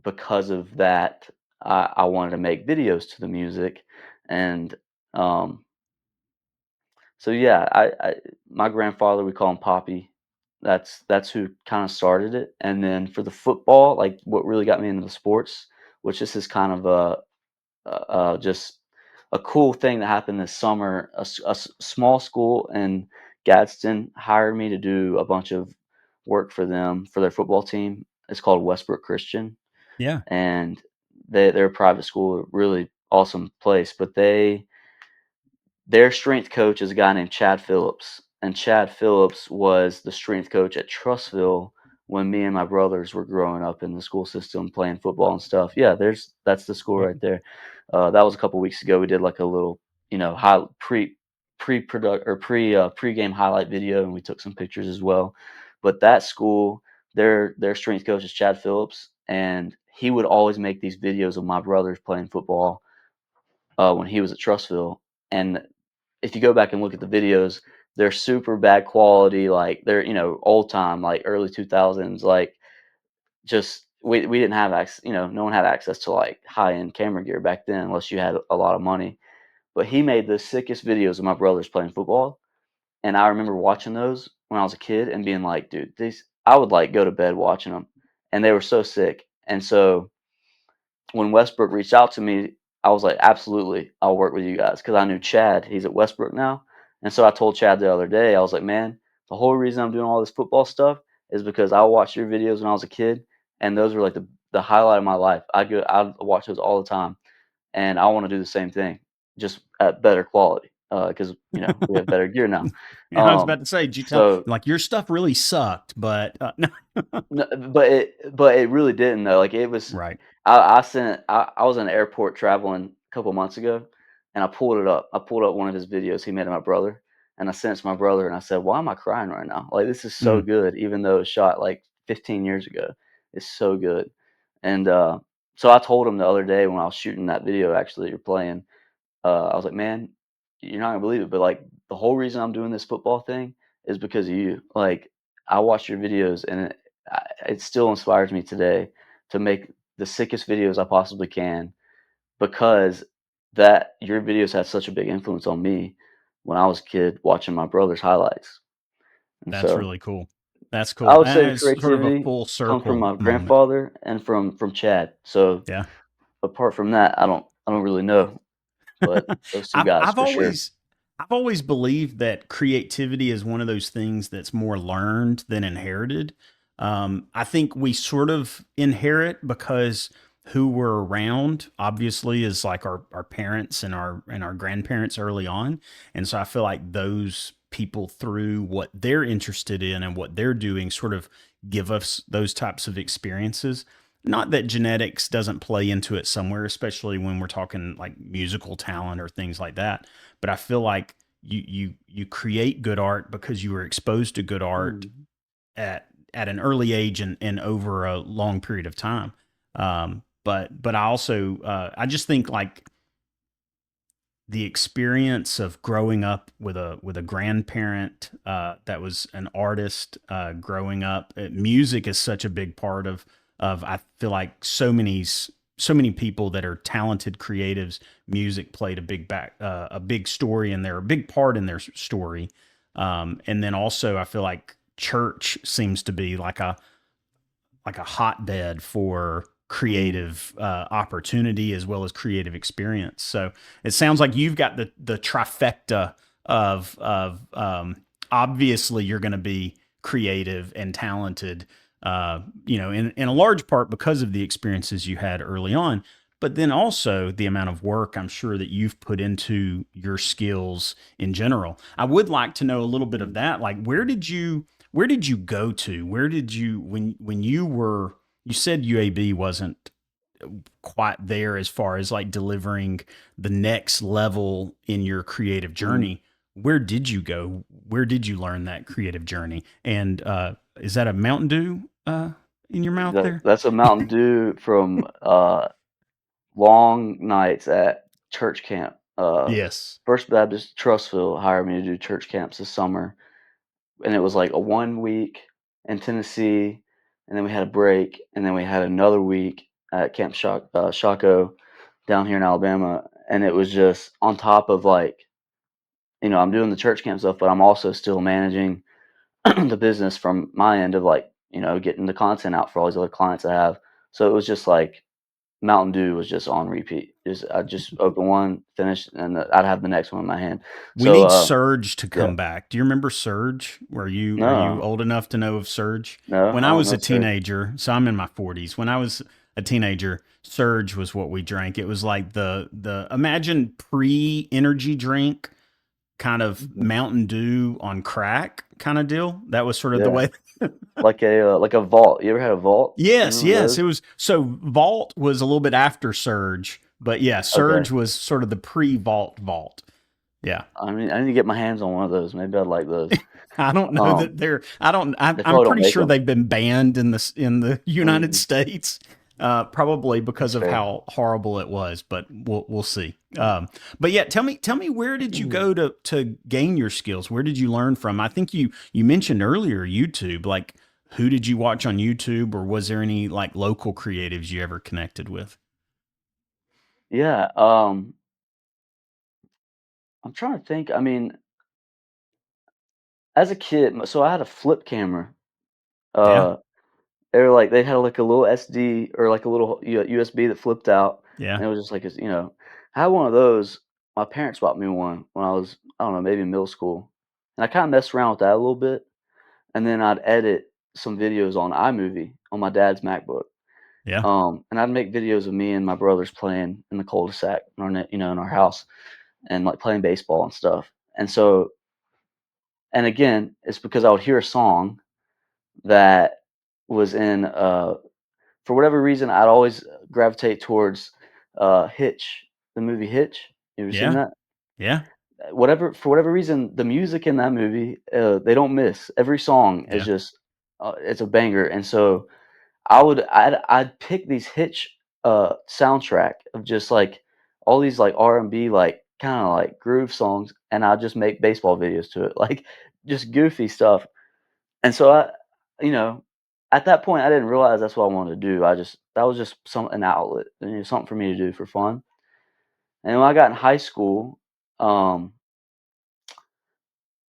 because of that, I wanted to make videos to the music, and um, so yeah, my grandfather, we call him Poppy. That's who kind of started it, and then for the football, like, what really got me into the sports, which this is kind of just a cool thing that happened this summer. Small school in Gadsden hired me to do a bunch of work for them for their football team. It's called Westbrook Christian, Yeah. and they're a private school, a really awesome place. But their strength coach is a guy named Chad Phillips, and Chad Phillips was the strength coach at Trussville when me and my brothers were growing up in the school system playing football and stuff. Yeah, that's the school Well, right there. That was a couple weeks ago. We did like a little, high pre-product or pre-game highlight video, and we took some pictures as well. But that school, their strength coach is Chad Phillips, and he would always make these videos of my brothers playing football when he was at Trussville. And if you go back and look at the videos, they're super bad quality, like, they're, old time, like, early 2000s, like, just we didn't have access, no one had access to, like, high-end camera gear back then unless you had a lot of money. But he made the sickest videos of my brothers playing football, and I remember watching those when I was a kid and being like, "Dude, these," I would, like, go to bed watching them, and they were so sick. And so when Westbrook reached out to me, I was like, "Absolutely, I'll work with you guys," because I knew Chad. He's at Westbrook now, and so I told Chad the other day, I was like, "Man, the whole reason I'm doing all this football stuff is because I watched your videos when I was a kid, and those were like the highlight of my life. I watch those all the time, and I want to do the same thing, just at better quality, because we have better gear now." I was about to say, did you tell So like your stuff really sucked, but no. no, but it really didn't though. Like, it was Right. I was in the airport traveling a couple months ago, and I pulled it up. I pulled up one of his videos he made of my brother, and I sent it to my brother, and I said, "Why am I crying right now? Like, this is so Mm. good, even though it was shot like 15 years ago. It's so good." And so I told him the other day when I was shooting that video, actually, that you're playing, I was like, "Man, you're not gonna believe it, but, like, the whole reason I'm doing this football thing is because of you. Like, I watched your videos, and it still inspires me today to make the sickest videos I possibly can, because that your videos had such a big influence on me when I was a kid watching my brother's highlights. And That's so really cool. That's I cool. would say And the it's sort of a creativity full comes from circle my moment. grandfather and from Chad. So Yeah. apart from that, I don't really know, but those 2 I've guys I've for sure. always I've always believed that creativity is one of those things that's more learned than inherited. I think we sort of inherit because who we're around obviously is like our parents and our grandparents early on. And so I feel like those people through what they're interested in and what they're doing sort of give us those types of experiences. Not that genetics doesn't play into it somewhere, especially when we're talking like musical talent or things like that. But I feel like you create good art because you were exposed to good art Mhm. at an early age and over a long period of time. But I also I just think like the experience of growing up with a grandparent that was an artist, growing up, music is such a big part of I feel like so many people that are talented creatives. Music played a big story in there, a big part in their story. And then also I feel like church seems to be like a hotbed for Mhm. creative opportunity as well as creative experience. So it sounds like you've got the trifecta of obviously you're going to be creative and talented, in a large part because of the experiences you had early on. But then also the amount of work I'm sure that you've put into your skills in general. I would like to know a little bit of Mhm. that. Like, where did you go to? Where did you when you were you said UAB wasn't quite there as far as like delivering the next level in your creative Mhm. journey. Where did you go? Where did you learn that creative journey? And is that a Mountain Dew in your mouth there? That's a Mountain Dew from, long nights at church camp. Yes. First Baptist Trussville hired me to do church camps this summer, and it was like a 1 week in Tennessee, and then we had a break, and then we had another week at Camp Shaco down here in Alabama, and it was just on top of, like, I'm doing the church camp stuff, but I'm also still managing the business from my end of, like, getting the content out for all these other clients I have. So it was just like Mountain Dew was just on repeat. Just I just open one, finish, and I'd have the next one in my hand. We So, need Surge to yeah. come back. Do you remember Surge? Are you No, old enough to know of Surge? no, When I I don't was know, a sir. teenager, so I'm in my 40s. When I was a teenager, Surge was what we drank. It was like the imagine pre-energy drink kind of Mhm. Mountain Dew on crack kind of deal. That was sort of the Yeah, way. like a Vault. You ever had a Vault? You Yes, remember yes. those? It was so Vault was a little bit after Surge, but yeah, Okay. Surge was sort of the pre-Vault Vault. Yeah. I need to get my hands on one of those. Maybe I'd like those. I don't know Um, that they're. I don't. they I'm probably don't pretty make sure them. they've been banned in the United Mm, States, probably because that's of fair. how horrible it was. But we'll see. But yeah, tell me where did you Mhm. go to gain your skills? Where did you learn from? I think you mentioned earlier YouTube. Like, who did you watch on YouTube, or was there any like local creatives you ever connected with? Yeah, I'm trying to think. I mean, as a kid, so I had a flip camera. Yeah, Uh, they had like a little SD or like a little USB that flipped out, yeah, and it was just like I had one of those. My parents bought me one when I was, I don't know, maybe in middle school, and I kind of messed around with that a little bit, and then I'd edit some videos on iMovie on my dad's MacBook. yeah, And I'd make videos of me and my brothers playing in the cul-de-sac in in our house, and like playing baseball and stuff. And so, and again, it's because I would hear a song that was in for whatever reason, I'd always gravitate towards, Hitch, the movie Hitch. You ever seen yeah, that? yeah, Whatever For whatever reason, the music in that movie, they don't miss. Every song is yeah, just, it's a banger, and so I'd pick these Hitch, soundtrack of just, like, all these, like, R&B, like, kinda, like, groove songs, and I'd just make baseball videos to it, like, just goofy stuff. And so you know, at that point, I didn't realize that's what I wanted to do. That was just an outlet, something for me to do for fun. And when I got in high school, um,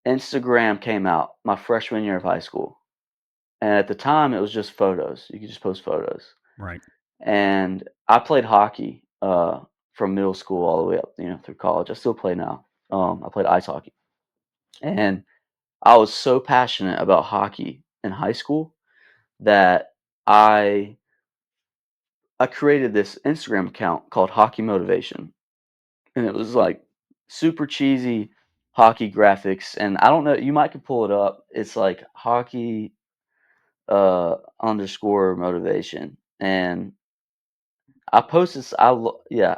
Instagram came out my freshman year of high school. And at the time, it was just photos. You could just post photos. Right. And I played hockey from middle school all the way up, through college. I still play now. I played ice hockey, and I was so passionate about hockey in high school that I I created this Instagram account called Hockey Motivation, and it was like super cheesy hockey graphics. And I don't know, you might could pull it up. It's like hockey underscore motivation, and I posted. Yeah,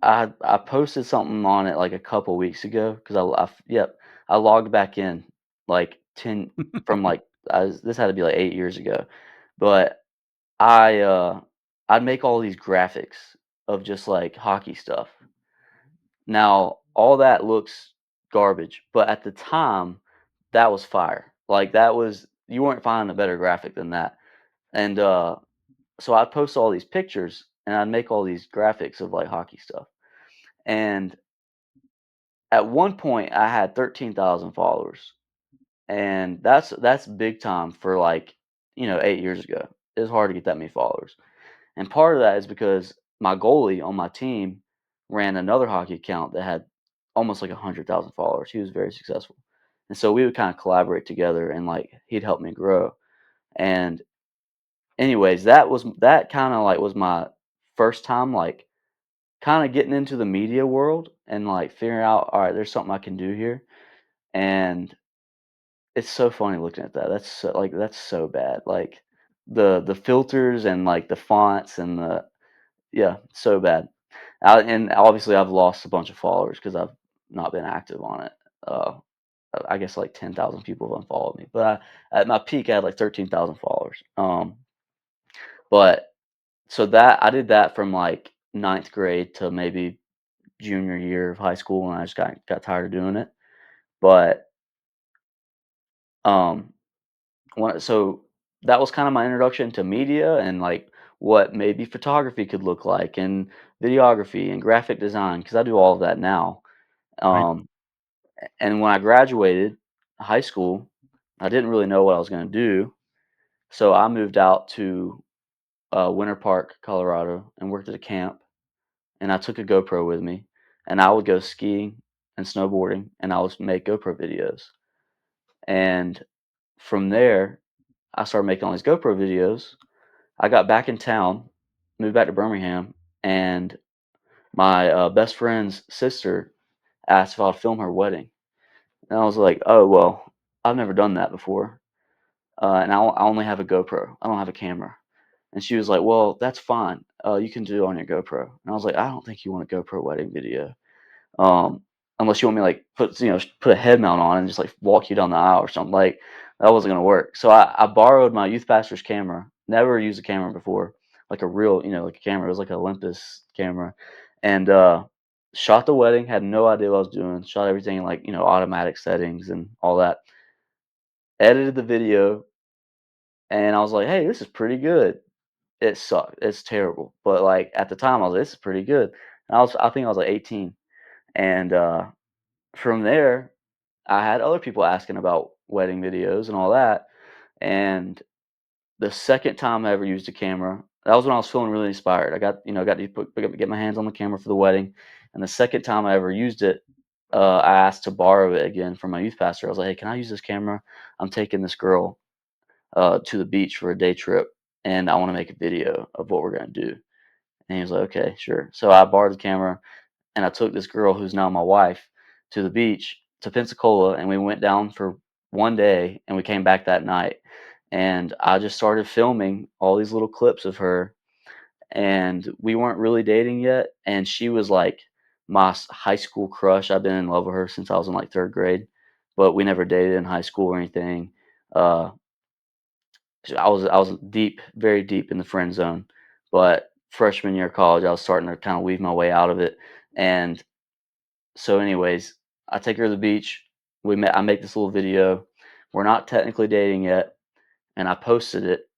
I posted something on it like a couple weeks ago because yep, I logged back in like 10 from like this had to be like 8 years ago, but I I'd make all these graphics of just like hockey stuff. Now all that looks garbage, but at the time that was fire. Like that was, you weren't finding a better graphic than that. And so I'd post all these pictures and I'd make all these graphics of like hockey stuff. And at one point, I had 13,000 followers, and that's big time for, like, 8 years ago. It's hard to get that many followers, and part of that is because my goalie on my team ran another hockey account that had almost, like, 100,000 followers. He was very successful, and so we would kinda collaborate together, and, like, he'd help me grow, and anyways, that kinda, like, was my first time, like, kinda getting into the media world and, like, figuring out, "Alright, there's something I can do here," and it's so funny looking at that. That's so bad. Like, the filters and, like, the fonts and the yeah, so bad. And obviously, I've lost a bunch of followers because 'cause I've not been active on it. Uh, I guess, like, 10,000 people have unfollowed me, but at my peak, I had, like, 13,000 followers. But so that I did that from, like, ninth grade to maybe junior year of high school, and I just got tired of doing it. But, um so that was kind of my introduction to media and like what maybe photography could look like and videography and graphic design because I do all of that now. Right. Um, and when I graduated high school, I didn't really know what I was going to do, so I moved out to Winter Park, Colorado, and worked at a camp. And I took a GoPro with me, and I would go skiing and snowboarding, and I would make GoPro videos. And from there, I started making all these GoPro videos. I got back in town, moved back to Birmingham, and my best friend's sister asked if I'd film her wedding. And I was like, "Oh, well, I've never done that before, and I only have a GoPro. I don't have a camera." And she was like, "Well, that's fine. You can do it on your GoPro." And I was like, "I don't think you want a GoPro wedding video." Um, Unless you want me to, like, put a head mount on and just, like, walk you down the aisle or something, like, that wasn't gonna work. So I borrowed my youth pastor's camera, never used a camera before, like a real, like a camera, it was like an Olympus camera, and, shot the wedding, had no idea what I was doing, shot everything in, like, automatic settings and all that, edited the video, and I was like, "Hey, this is pretty good." It sucked, it's terrible, but, like, at the time, I was like, "This is pretty good." And I think I was, like, 18, and, from there, I had other people asking about wedding videos and all that, and the second time I ever used a camera, that was when I was feeling really inspired. Got to get my hands on the camera for the wedding, and the second time I ever used it, I asked to borrow it again from my youth pastor. I was like, "Hey, can I use this camera? I'm taking this girl to the beach for a day trip, and I want to make a video of what we're gonna do." And he was like, "Okay, sure." So I borrowed the camera, and I took this girl who's now my wife to the beach to Pensacola, and we went down for one day, and we came back that night. And I just started filming all these little clips of her, and we weren't really dating yet. And she was like my high school crush. I've been in love with her since I was in like third grade, but we never dated in high school or anything. Uh, I was deep, very deep in the friend zone. But freshman year of college, I was starting to kind of weave my way out of it, and so anyways, I take her to the beach. I make this little video. We're not technically dating yet, and I posted it.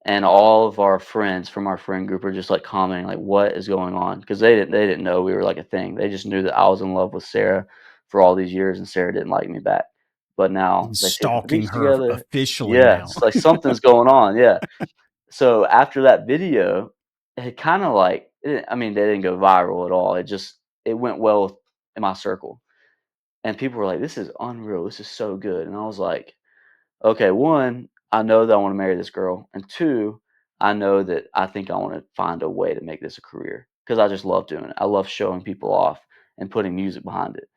and all of our friends from our friend group are just like commenting like, "What is going on?" Because they didn't know we were like a thing. They just knew that I was in love with Sarah for all these years, and Sarah didn't like me back. But now He's they see us at the stalking beach her together. officially Yeah, now. it's like something's going on. Yeah. So after that video, it kind of like, I mean, they didn't go viral at all. It went well in my circle, and people were like, "This is unreal. This is so good." And I was like, okay, one, I know that I want to marry this girl, and two, I know that I think I want to find a way to make this a career because I just love doing it. I love showing people off and putting music behind it.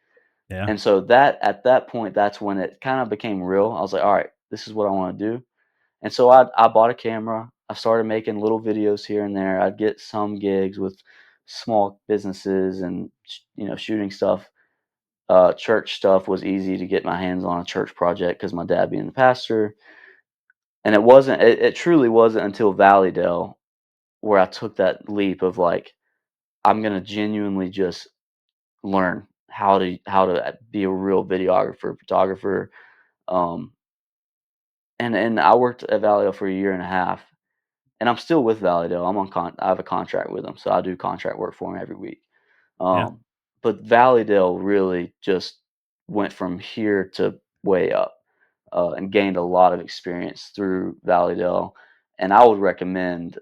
Yeah, And so that at that point, that's when it kind of became real. I was like, all right, this is what I want to do. And so I bought a camera. I started making little videos here and there. I'd get some gigs with small businesses and shooting stuff. Church stuff was easy to get my hands on a church project because my dad being the pastor. And it truly wasn't until Valleydale where I took that leap of like, I'm gonna genuinely just learn how to be a real videographer, photographer. Um, and I worked at Valleydale for a year and a half, and I'm still with Valleydale. I have a contract with them, so I do contract work for them every week. yeah, Um, but Valleydale really just went from here to way up, and gained a lot of experience through Valleydale. And I would recommend,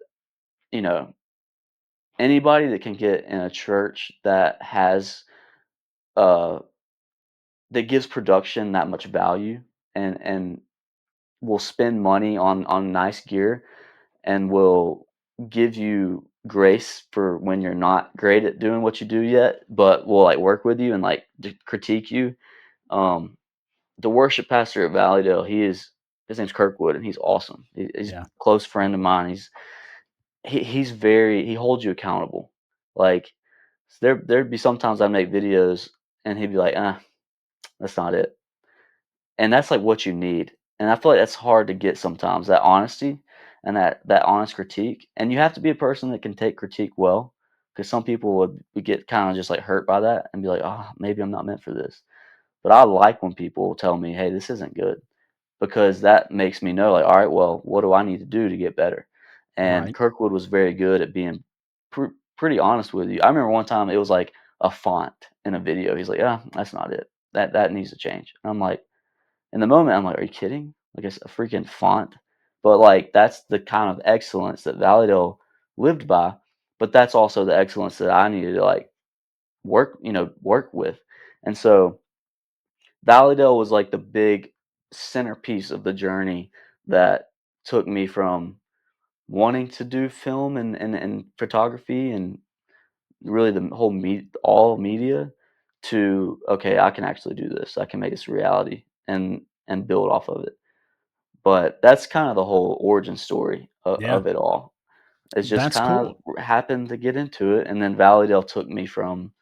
you know, anybody that can get in a church uh that gives production that much value, and will spend money on nice gear, and will give you grace for when you're not great at doing what you do yet, but will like work with you and like critique you. Um, the worship pastor at Valleydale, his name's Kirkwood, and he's awesome. He's a yeah, close friend of mine. He holds you accountable. Like, there'd be sometimes I make videos and he'd be like, that's not it." And that's like what you need. And I feel like that's hard to get sometimes, that honesty and that honest critique. And you have to be a person that can take critique well, because some people would get kind of just like hurt by that and be like, "Oh, maybe I'm not meant for this." But I like when people tell me, "Hey, this isn't good." Because that makes me know, like, all right, well, what do I need to do to get better? And right. Kirkwood was very good at being pretty honest with you. I remember one time it was like a font in a video. He's like, "Yeah, that's not it. That needs to change." And I'm like, in the moment, I'm like, "Are you kidding? Like, it's a freaking font." But like, that's the kind of excellence that Validale lived by. But that's also the excellence that I needed to like work with. And so Valleydale was like the big centerpiece of the journey that took me from wanting to do film and photography and really the whole all media to, okay, I can actually do this. I can make this a reality and build off of it. But that's kind of the whole origin story Yeah, of it all. It's just that's kind cool. of happened to get into it, and then Valleydale took me from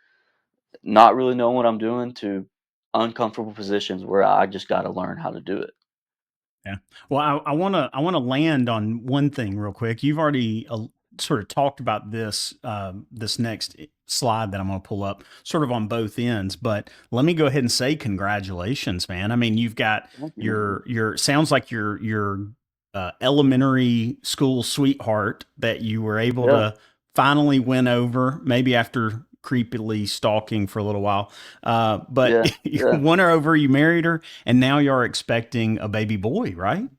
not really knowing what I'm doing to uncomfortable positions where I just got to learn how to do it. Yeah. Well, I wanna land on one thing real quick. You've already sort of talked about this this next slide that I'm gonna pull up, sort of on both ends. But let me go ahead and say congratulations, man. I mean, you've got Thank you. your sounds like your elementary school sweetheart that you were able Yeah, to finally win over, maybe after creepily stalking for a little while. But yeah, you yeah, won her over, you married her, and now you're expecting a baby boy, right?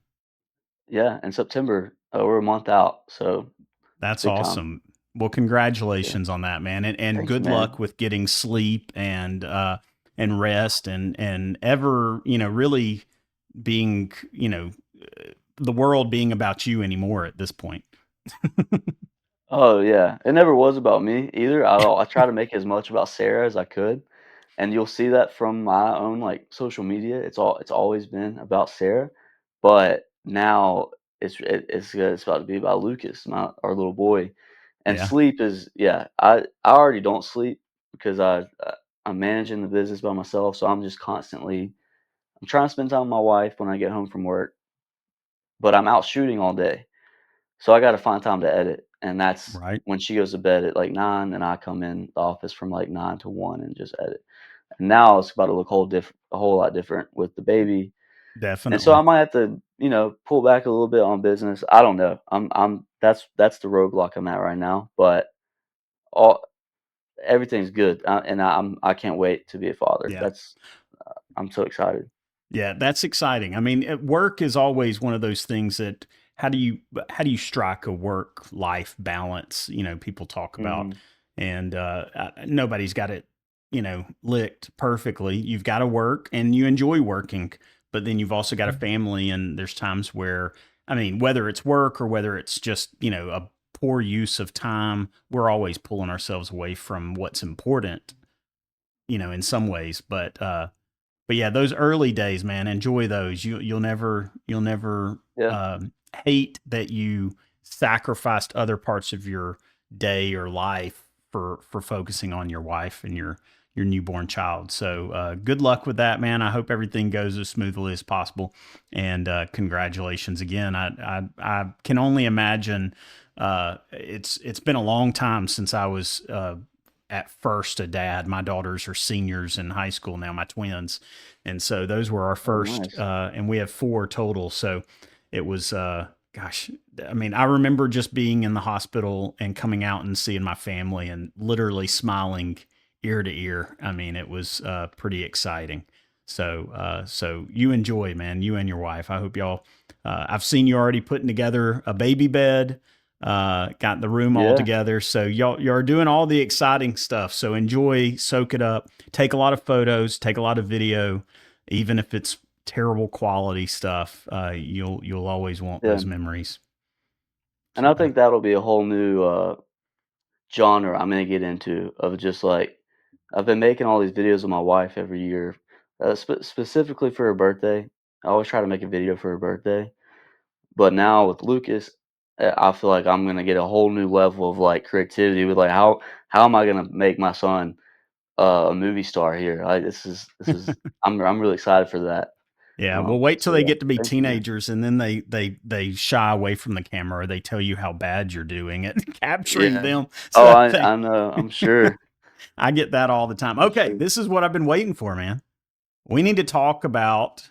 yeah. In September, we're a month out, so That's big time. awesome. Well, Yeah. congratulations on that, man, and Thank you, good man. luck with getting sleep and rest and ever really being the world being about you anymore at this point. Oh yeah, it never was about me either. I try to make as much about Sarah as I could, and you'll see that from my own like social media. It's always been about Sarah, but now it's about to be about Lucas, our little boy. And Yeah, sleep is, yeah. I already don't sleep because I'm managing the business by myself, so I'm just constantly I'm trying to spend time with my wife when I get home from work, but I'm out shooting all day. So I gotta find time to edit, and that's right. when she goes to bed at, like, 9, and I come in the office from, like, 9 to 1 and just edit. And now it's about to look a whole lot different with the baby, and so I Definitely. might have to pull back a little bit on business. I don't know. That's the roadblock I'm at right now. But all everything's good, and I can't wait to be a father. Yeah. That's I'm so excited. Yeah, that's exciting. I mean, work is always one of those things that how do you strike a work life balance? People talk about, Hmm. and nobody's got it, licked perfectly. You've got to work, and you enjoy working, but then you've also got a family, and there's times where, I mean, whether it's work or whether it's just a poor use of time, we're always pulling ourselves away from what's important, in some ways, but yeah, those early days, man, enjoy those. You'll never Yeah, um, hate that you sacrificed other parts of your day or life for focusing on your wife and your newborn child. So good luck with that, man. I hope everything goes as smoothly as possible, and congratulations again. I can only imagine. It's been a long time since I was at first a dad. My daughters are seniors in high school now, my twins. And so those were our oh, first, nice. and we have four total. So it was, gosh, I mean, I remember just being in the hospital and coming out and seeing my family and literally smiling ear to ear. I mean, it was pretty exciting. So you enjoy, man, you and your wife. I hope y'all. I've seen you already putting together a baby bed, got the room all Yeah, together. So y'all are doing all the exciting stuff. So enjoy, soak it up, take a lot of photos, take a lot of video, even if it's terrible quality stuff. You'll always want yeah, those memories. and So I think that'll be a whole new genre I'm gonna get into of just like I've been making all these videos with my wife every year, specifically for her birthday. I always try to make a video for her birthday, but now with Lucas, I feel like I'm gonna get a whole new level of like creativity with like how am I gonna make my son a movie star here? Like this is I'm really excited for that. yeah, well, wait till So they yeah, get to be thank you, man. teenagers, and then they shy away from the camera, or they tell you how bad you're doing at capturing Yeah. them. Oh, So I know. I'm sure. I get that all the time. I'm Okay, sure. this is what I've been waiting for, man. We need to talk about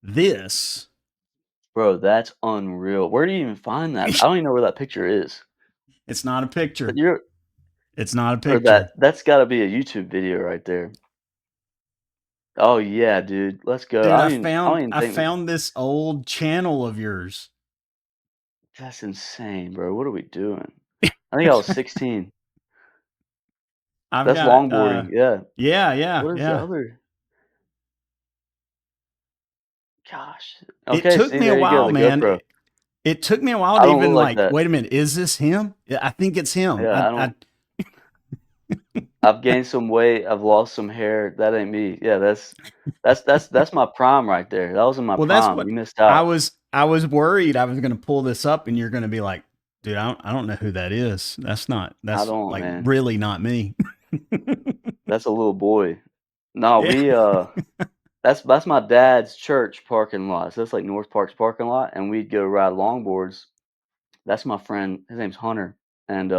this. Bro, that's unreal. Where do you even find that? I don't even know where that picture is. It's not a But picture. you're It's not a or picture. that's gotta be a YouTube video right there. Oh yeah, dude. Let's go. Dude, I don't even I think found this old channel of yours. that's insane, bro. What are we doing? I think I was 16. I've That's got longboarding. Yeah. yeah, yeah, What is the yeah. other? Gosh. It Okay, took see, me a there you go, while, the man. GoPro. It took me a while I to don't look even like like, that. wait a minute, is this him? Yeah, I think it's him. Yeah, I don't I've gained some weight, I've lost some hair. That ain't me. Yeah, that's my prime right there. That was in my well, that's prime. what You missed out. I was worried I was going to pull this up and you're going to be like, dude, I don't know who that is. I That's don't, like man. really not me. That's a little boy. No, Yeah. we that's my dad's church parking lot. So that's like North Park's parking lot, and we'd go ride longboards. That's my friend. His name's Hunter, and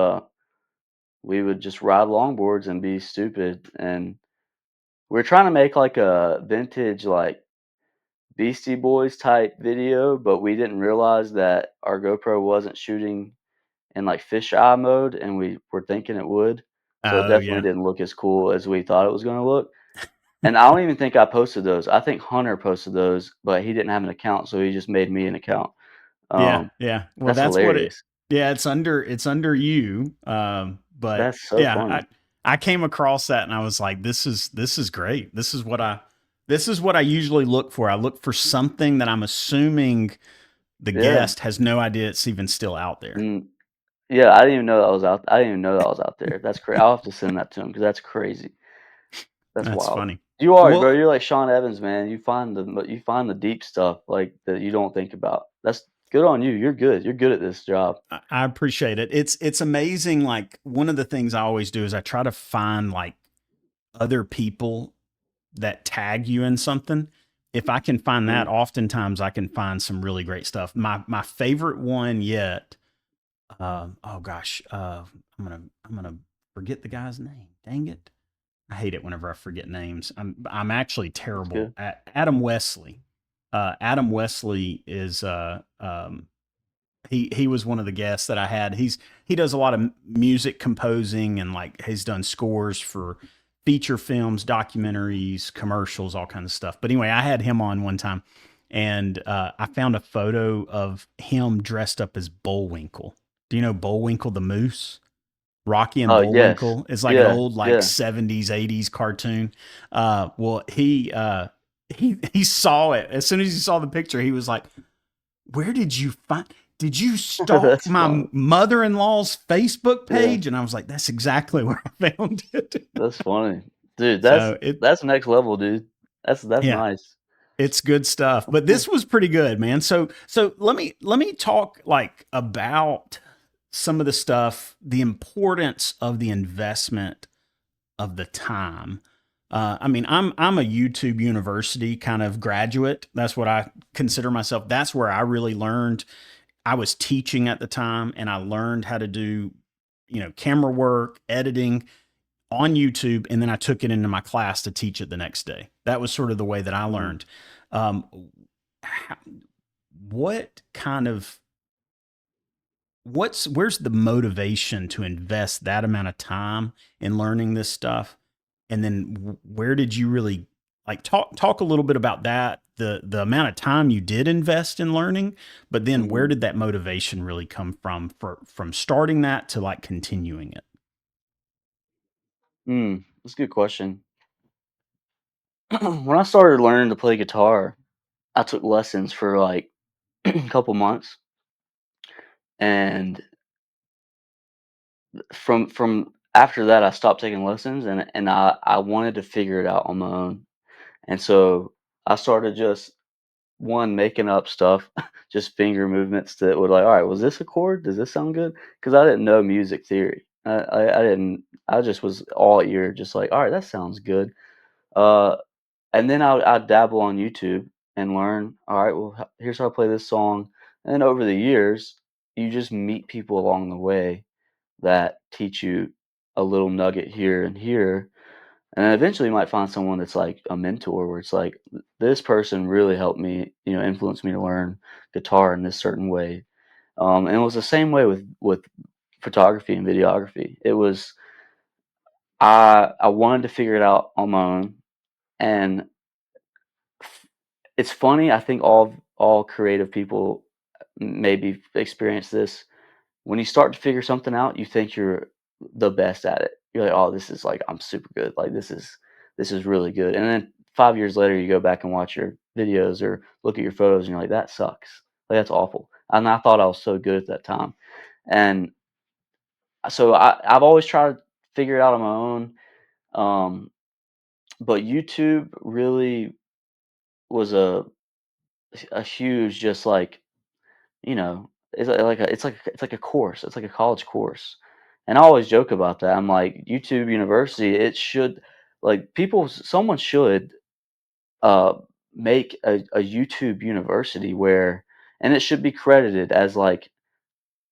we would just ride longboards and be stupid. And we're trying to make like a vintage like Beastie Boys type video, but we didn't realize that our GoPro wasn't shooting in like fisheye mode, and we were thinking it would. So it Oh, definitely yeah. didn't look as cool as we thought it was going to look. And I don't even think I posted those. I think Hunter posted those, but he didn't have an account, so he just made me an account. Yeah, Um, yeah. Well, that's that's what it. hilarious. Yeah, it's under you. But That's so yeah, funny. I came across that and I was like, this is great. This is what I usually look for. I look for something that I'm assuming the Yeah. guest has no idea it's even still out there. Mm, yeah, I didn't even know that was out. I didn't even know that was out there. That's crazy. I'll have to send that to him because that's crazy. That's That's wild. funny. You are, bro. Well, You're like Sean Evans, man. You find the deep stuff like that you don't think about. That's good on you. You're good. You're good at this job. I appreciate it. It's amazing. Like one of the things I always do is I try to find like other people that tag you in something. If I can find that, Mm, oftentimes I can find some really great stuff. My favorite one yet. Oh gosh, I'm gonna forget the guy's name. Dang it! I hate it whenever I forget names. I'm actually that's terrible good. at Adam Wesley. Adam Wesley is he was one of the guests that I had. He does a lot of music composing and like he's done scores for feature films, documentaries, commercials, all kinds of stuff. But anyway, I had him on one time, and I found a photo of him dressed up as Bullwinkle. Do you know Bullwinkle the moose? Rocky and Oh, yes. Bullwinkle is like an Yeah, old like yeah. 70s 80s cartoon. Well, he saw it as soon as he saw the picture. He was like, "Where did you find? Did you stalk That's my funny. mother-in-law's Facebook Yeah, page?" And I was like, "That's exactly where I found it." that's funny. Dude, So it, that's next level, dude. That's yeah, nice. it's good stuff. But this was pretty good, man. So let me talk like about some of the stuff, the importance of the investment of the time. I mean, I'm a YouTube University kind of graduate. That's what I consider myself. That's where I really learned. I was teaching at the time, and I learned how to do, camera work, editing on YouTube, and then I took it into my class to teach it the next day. That was sort of the way that I Mhm, learned. Um, what kind of where's the motivation to invest that amount of time in learning this stuff? And then where did you really like talk a little bit about that, the amount of time you did invest in learning, but then where mhm. did that motivation really come from starting that to like continuing it? That's a good question. When I started learning to play guitar, I took lessons for, like, a couple months, and from after that, I stopped taking lessons, and I wanted to figure it out on my own, and so I started just, 1, making up stuff, just finger movements that would like, "Alright, was this a chord? Does this sound good?" Because I didn't know music theory. I didn't I just was all ear, just like, "Alright, that sounds good." Uh, and then I'd dabble on YouTube and learn, "Alright, well, h here's how to play this song." And then over the years, you just meet people along the way that teach you a little nugget here and here, and then eventually you might find someone that's like a mentor where it's like, this person really helped me, influence me to learn guitar in this certain way. And it was the same way with photography and videography. It was I wanted to figure it out on my own, and it's funny. I think all creative people maybe experience this. When you start to figure something out, you think you're the best at it. You're like, "Oh, this is like I'm super good. Like this is really good." And then 5 years later, you go back and watch your videos or look at your photos, and you're like, "That sucks. Like that's awful." And I thought I was so good at that time. And so I've always tried to figure it out on my own. Um, but YouTube really was a huge just like it's like a course. It's like a college course, and I always joke about that. I'm like, YouTube University. It should like people. Someone should uh, make a YouTube University where, and it should be credited as like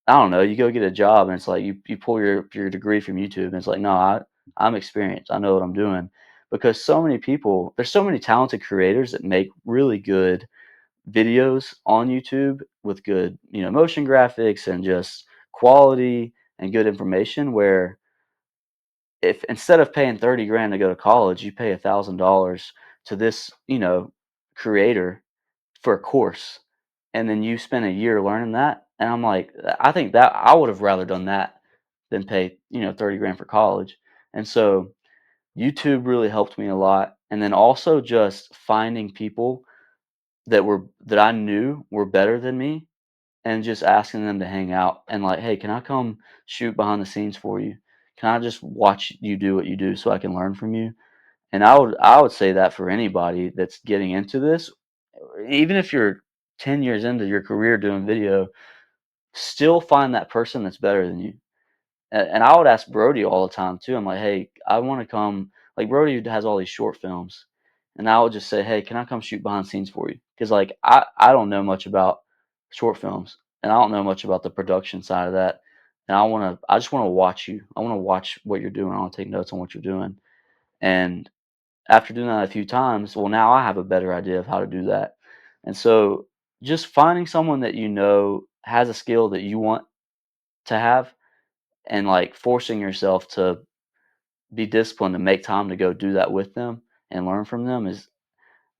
I don't know. You go get a job, and it's like you pull your degree from YouTube, and it's like no, I'm experienced. I know what I'm doing because so many people. There's so many talented creators that make really good videos on YouTube with good, motion graphics and just quality and good information where if instead of paying 30 grand to go to college, you pay $1,000 to this, creator for a course and then you spend a year learning that. And I'm like, I think that I would have rather done that than pay, 30 grand for college. And so YouTube really helped me a lot. And then also just finding people that I knew were better than me and just asking them to hang out and like, "Hey, can I come shoot behind the scenes for you? Can I just watch you do what you do so I can learn from you?" And I would say that for anybody that's getting into this, even if you're 10 years into your career doing video, still find that person that's better than you. And I would ask Brody all the time too. I'm like, "Hey, I want to come." Like Brody has all these short films, and I would just say, "Hey, can I come shoot behind the scenes for you?" Because like I don't know much about short films, and I don't know much about the production side of that. And I just want to watch you. I want to watch what you're doing. I want to take notes on what you're doing. And after doing that a few times, well, now I have a better idea of how to do that. And so just finding someone that you know has a skill that you want to have and like forcing yourself to be disciplined to make time to go do that with them and learn from them is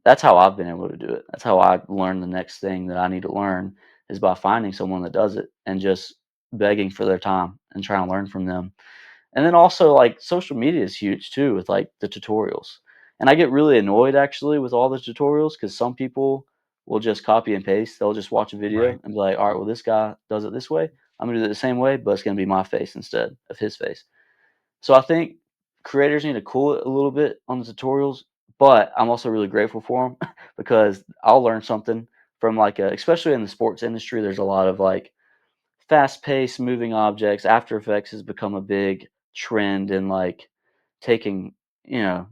that's how I've been able to do it. That's how I learn the next thing that I need to learn is by finding someone that does it and just begging for their time and trying to learn from them. And then also, like, social media is huge too with, like, the tutorials. And I get really annoyed actually with all the tutorials because some people will just copy and paste. They'll just watch a video Right. and be like, "Alright, well, this guy does it this way. I'm gonna do it the same way, but it's gonna be my face instead of his face." So I think creators need to cool it a little bit on the tutorials, but I'm also really grateful for them because I'll learn something from, like, especially in the sports industry, there's a lot of, like, fast-paced moving objects. After Effects has become a big trend in, like, taking, you know,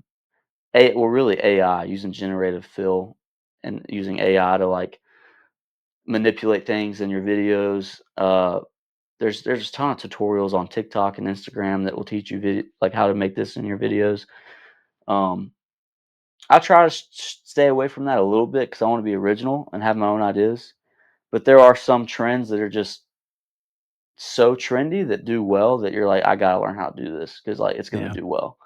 really AI, using generative fill and using AI to, like, manipulate things in your videos. There's a ton of tutorials on TikTok and Instagram that will teach you like, how to make this in your videos. Um, I try to stay away from that a little bit because I wanna be original and have my own ideas, but there are some trends that are just so trendy that do well that you're like, "I gotta learn how to do this because like, it's gonna Yeah. do well,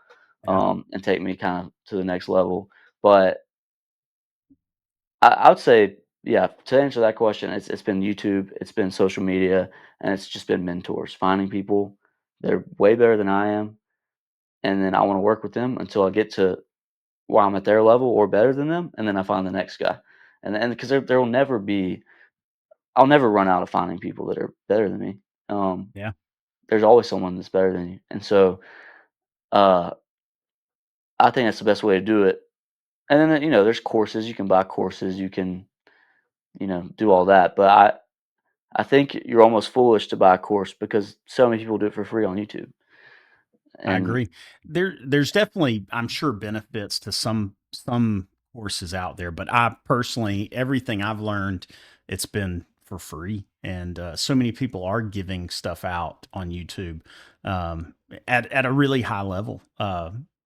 Yeah. and take me kind of to the next level." But I would say, yeah, to answer that question, it's been YouTube, it's been social media, and it's just been mentors, finding people that are way better than I am, and then I wanna work with them until I get to where I'm at their level or better than them, and then I find the next guy. And because there will never be I'll never run out of finding people that are better than me. Um, Yeah. there's always someone that's better than you, and so, uh I think that's the best way to do it. And then, there's courses, you can buy courses, you can, do all that. But I think you're almost foolish to buy a course because so many people do it for free on YouTube. I And agree. There's definitely, I'm sure, benefits to some courses out there, but I personally, everything I've learned, it's been for free, and so many people are giving stuff out on YouTube at a really high level.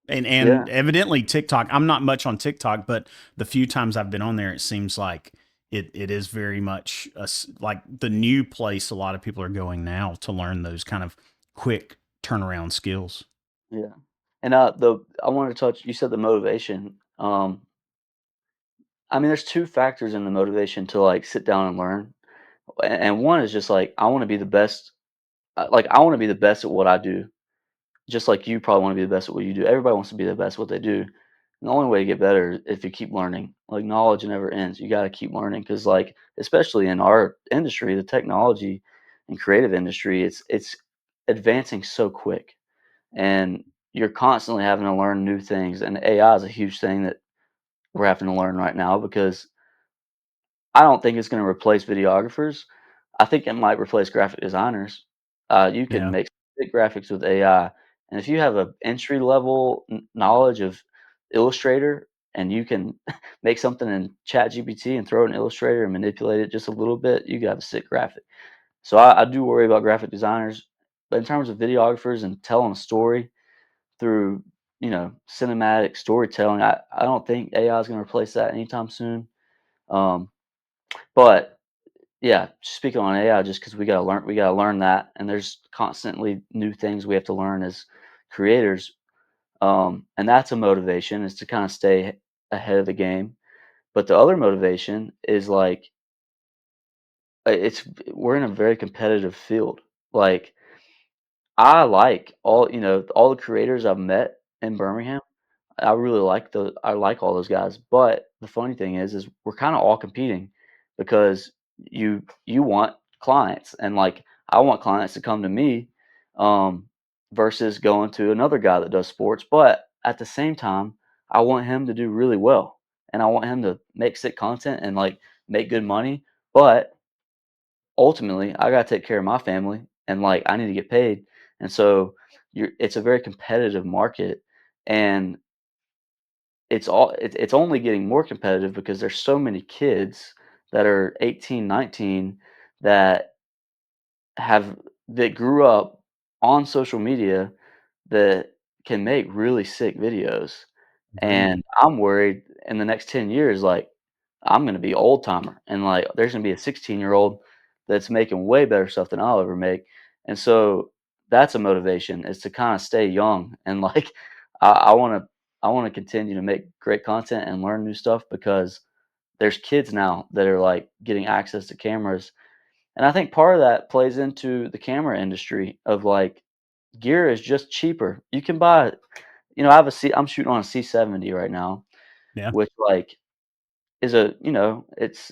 And yeah, evidently TikTok. I'm not much on TikTok, but the few times I've been on there, it seems like it is very much like the new place a lot of people are going now to learn those kind of quick turnaround skills. yeah. And I wanted to touch, you said the motivation. I mean, there's two factors in the motivation to like sit down and learn. And one is just like, I want to be the best. Like, I want to be the best at what I do. Just like you probably wanna be the best at what you do. Everybody wants to be the best at what they do. And the only way to get better is if you keep learning. Like, knowledge never ends. You gotta keep learning because, like, especially in our industry, the technology and creative industry, it's advancing so quick, and you're constantly having to learn new things, and AI is a huge thing that we're having to learn right now because I don't think it's gonna replace videographers. I think it might replace graphic designers. You can Yeah. make sick graphics with AI, and if you have a entry level knowledge of Illustrator and you can make something in ChatGPT and throw it in Illustrator and manipulate it just a little bit, you could have a sick graphic. So I do worry about graphic designers, but in terms of videographers and telling a story through, cinematic storytelling, I don't think AI is gonna replace that anytime soon. Um, but yeah, speaking on AI, just because we gotta learn that, and there's constantly new things we have to learn as creators, and that's a motivation is to kind of stay ahead of the game. But the other motivation is like it's we're in a very competitive field. Like I like all the creators I've met in Birmingham. I like all those guys, but the funny thing is we're kinda all competing because you want clients, and, like, I want clients to come to me, um, versus going to another guy that does sports, but at the same time, I want him to do really well, and I want him to make sick content and, like, make good money, but ultimately, I gotta take care of my family, and, like, I need to get paid, and so it's a very competitive market, and it's only getting more competitive because there's so many kids that are 18, 19 that have that grew up on social media that can make really sick videos. Agreed. And I'm worried in the next 10 years, like, I'm gonna be old timer, and like there's gonna be a 16-year-old that's making way better stuff than I'll ever make, and so that's a motivation is to kind of stay young and like I want to continue to make great content and learn new stuff because there's kids now that are like getting access to cameras, and I think part of that plays into the camera industry of like gear is just cheaper. You can buy, I have a C. I'm shooting on a C70 right now, Yeah. which like is it's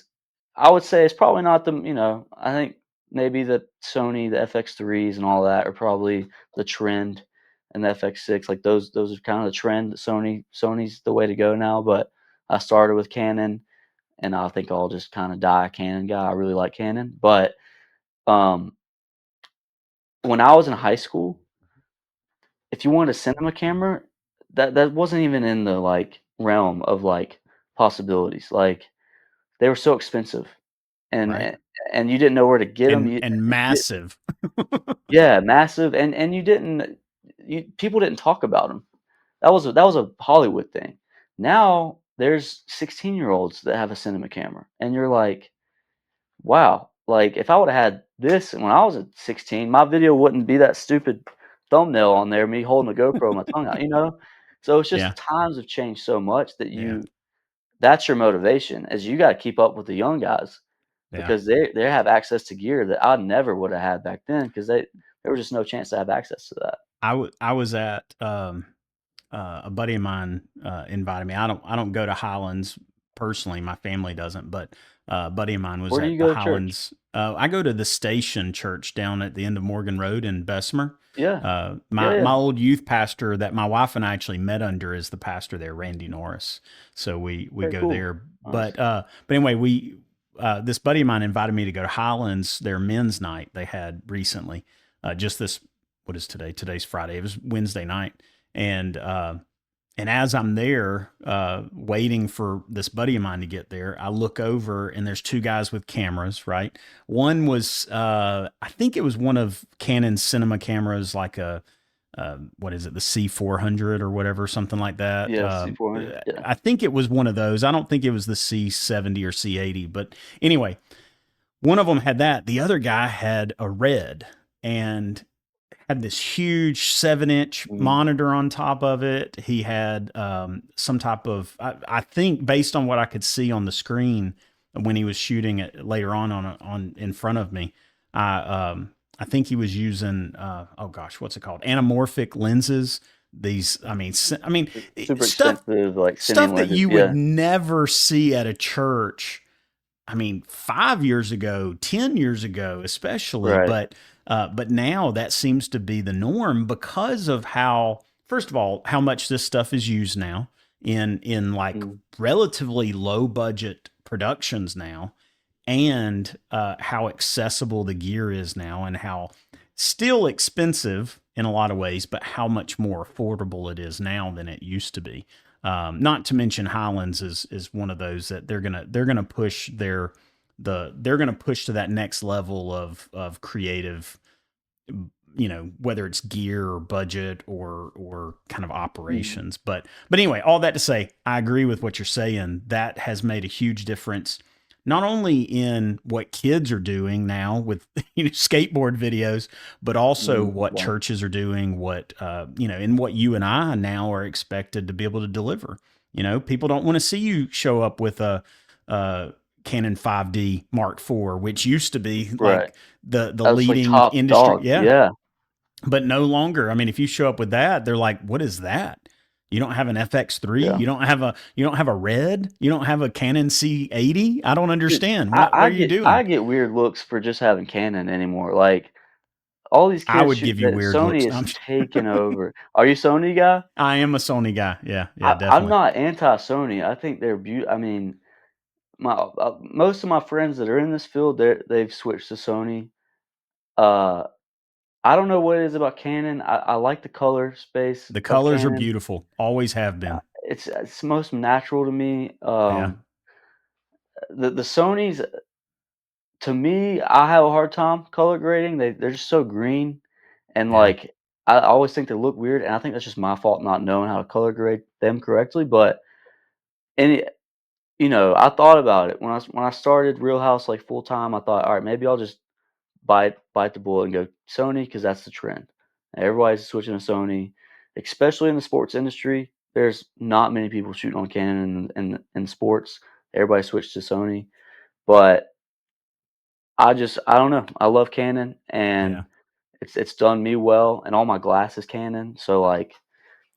I would say it's probably not I think maybe the Sony, the FX3s and all that are probably the trend, and the FX6, like those are kind of the trend. Sony's the way to go now, but I started with Canon, and I think I'll just kind of die a Canon guy. I really like Canon, but um, when I was in high school, if you wanted a cinema camera, that wasn't even in the like realm of like possibilities. Like they were so expensive. And Right. a and you didn't know where to get them. And You massive. Yeah, massive, and you didn't you people didn't talk about them. That was a Hollywood thing. Now, there's 16-year-olds that have a cinema camera, and you're like, "Wow." Like, if I would've had this when I was at 16, my video wouldn't be that stupid thumbnail on there, me holding a GoPro with my tongue out, you know? So, it's just Yeah. times have changed so much that Yeah. that's your motivation, is you gotta keep up with the young guys. Yeah. Because they have access to gear that I never would have had back then, because there was just no chance to have access to that. I was at a buddy of mine invited me. I don't go to Highlands personally. My family doesn't, but a buddy of mine was Where do you at the go to church? Highlands. I go to the Station Church down at the end of Morgan Road in Bessemer. Yeah. Yeah, My yeah. old youth pastor that my wife and I actually met under is the pastor there, Randy Norris. So we Very go cool. there. Nice. But anyway, we this buddy of mine invited me to go to Highlands, their men's night they had recently. Just this, what is today? Today's Friday. It was Wednesday night, and and as I'm there, waiting for this buddy of mine to get there, I look over and there's two guys with cameras, right? One was, I think it was one of Canon's cinema cameras, like what is it, the C400 or whatever, something like that. Yeah, C400. Yeah. I think it was one of those. I don't think it was the C70 or C80, but anyway, one of them had that. The other guy had a red, and had this huge 7-inch Mhm. monitor on top of it. He had some type of, I think, based on what I could see on the screen when he was shooting it later on in front of me, I think he was using oh gosh, what's it called? Anamorphic lenses. These, Super stuff expensive, like, cine stuff that lenses. you would Yeah. never see at a church. 5 years ago, 10 years ago, especially, Right. but now that seems to be the norm because of how, first of all, how much this stuff is used now in like Mhm. relatively low budget productions now, and how accessible the gear is now, and how still expensive in a lot of ways, but how much more affordable it is now than it used to be. Not to mention Highlands is one of those that they're gonna push they're gonna push to that next level of creative, whether it's gear or budget or kind of Mhm. operations. But anyway, all that to say, I agree with what you're saying. That has made a huge difference, not only in what kids are doing now with skateboard videos, but also Mhm. what Wow. churches are doing, what and what you and I now are expected to be able to deliver. People don't want to see you show up with a Canon 5D Mark IV, which used to be Right. like the That was, like, leading top industry. dog. Yeah, Yeah. but no longer. If you show up with that, they're like, "What is that? You don't have an FX3? Yeah. You don't have a red? You don't have a Canon C80? I don't Dude, understand. I What I are you get doing?" I get weird looks for just having Canon anymore, like, all these I kids would shoot give you that weird looks. Sony No, is taking over. Are you a Sony guy? I am a Sony guy. Yeah, yeah, I'm definitely. not anti-Sony. I think they're I mean, most of my friends that are in this field, they've switched to Sony. Uh, I don't know what it is about Canon. I like the color space The of colors are Canon. beautiful. Always have been. It's most natural to me. Yeah, The Sonys, to me, I have a hard time color grading. They're just so green, and yeah. like I always think they look weird, and I think that's just my fault not knowing how to color grade them correctly. But any I thought about it when I started Real House like full time. I thought, all right, maybe I'll just bite the bullet and go Sony because that's the trend. Everybody's switching to Sony, especially in the sports industry. There's not many people shooting on Canon in sports. Everybody switched to Sony, but I don't know. I love Canon, Yeah. and it's done me well, and all my glass is Canon. So like,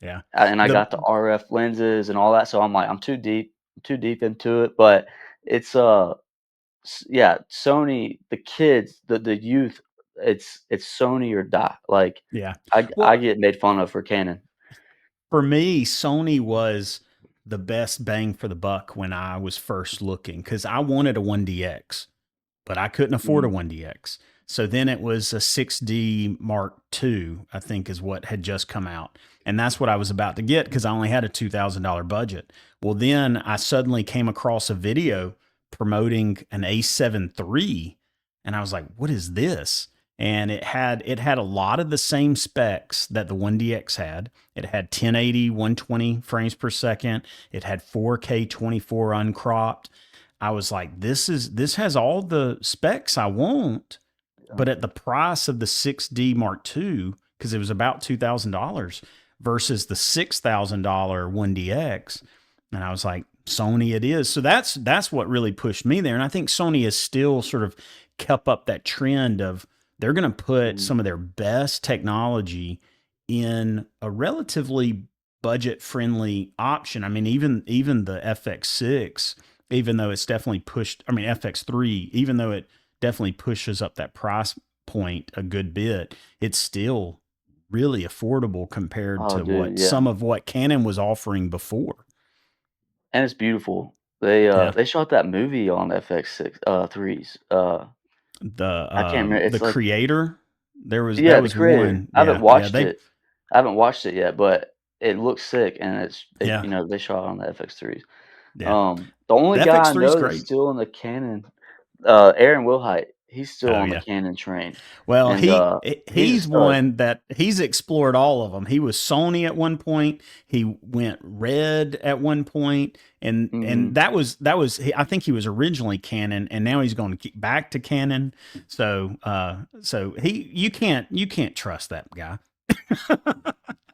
Yeah. and I The got the RF lenses and all that. So I'm like, too deep into it. But it's yeah, Sony, the kids, the youth, it's Sony or die. Like yeah. I Well, get made fun of for Canon. for me, Sony was the best bang for the buck when I was first looking because I wanted a 1DX, but I couldn't afford a Mhm. 1DX. So then it was a 6D Mark II, I think is what had just come out. And that's what I was about to get because I only had a $2,000 budget. Well, then I suddenly came across a video promoting an A7 III, and I was like, what is this? And it had a lot of the same specs that the 1DX had. It had 1080, 120 frames per second. It had 4K 24 uncropped. I was like, this has all the specs I want, Yeah. but at the price of the 6D Mark II, because it was about $2,000 versus the $6,000 1DX. And I was like, Sony it is. So that's what really pushed me there. And I think Sony has still sort of kept up that trend of they're going to put Mhm. some of their best technology in a relatively budget friendly option. I mean, even the FX6, even though it's definitely pushed, I mean, FX3, even though it definitely pushes up that price point a good bit, it's still really affordable compared Oh, to dude, what yeah, some of what Canon was offering before. and it's beautiful. Yeah. They shot that movie on FX6 threes. I can't remember. The It's like creator, that yeah, the was creator. one. Yeah. Yeah. They, I haven't watched it yet, but it looks sick, and yeah. they shot it on the FX3s. Yeah. The only The guy I FX3 is know that's great. still in the Canon, Aaron Wilhite, he's still Oh, on the yeah. Canon train, Well, and, he's a he's stud. one that he's explored all of them. He was Sony at one point. He went Red at one point, and Mhm. that was I think he was originally Canon, and now he's going to keep back to Canon. So he you can't trust that guy.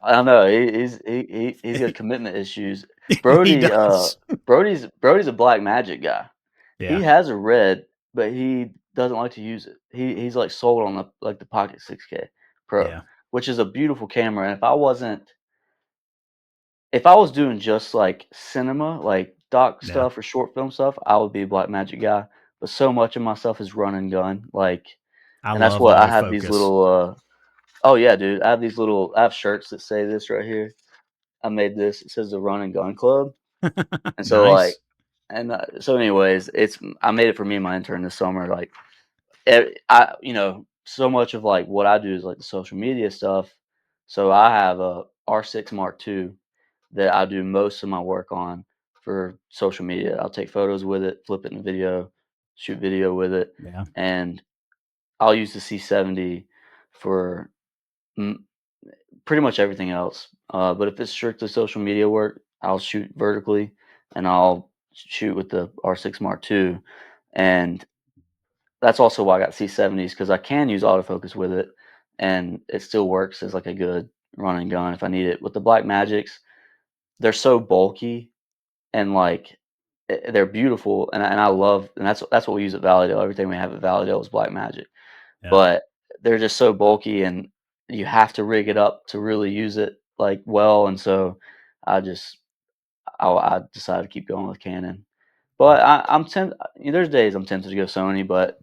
I don't know, he's got commitment issues. He Brody, does. Brody's a Black Magic guy. He Yeah, has a Red, but he doesn't like to use it. He's, like, sold on the Pocket 6K Pro, yeah, which is a beautiful camera, and if I was doing just, like, cinema, like doc yeah. stuff or short film stuff, I would be a Black Magic guy, but so much of my stuff is run and gun, like I and that's love what I have these autofocus. little, oh, yeah, dude, I have shirts that say this right here. I made this. It says the Run and Gun Club, and so like, Nice. and so anyways, I made it for me and my intern this summer. Like, so much of like what I do is like the social media stuff. So I have a R6 Mark II that I do most of my work on for social media. I'll take photos with it, flip it in video, shoot video with it, Yeah, and I'll use the C70 for pretty much everything else. But if it's strictly social media work, I'll shoot vertically, and I'll shoot with the R6 Mark II, and that's also why I got C70s because I can use autofocus with it, and it still works as like a good run and gun if I need it. With the Black Magics, they're so bulky and like they're beautiful, and I love, and that's what we use at Valleydale. Everything we have at Valleydale is Black Magic, yeah. but they're just so bulky and you have to rig it up to really use it like well. And so I just I decided to keep going with Canon. But I'm tempted. There's days I'm tempted to go Sony, but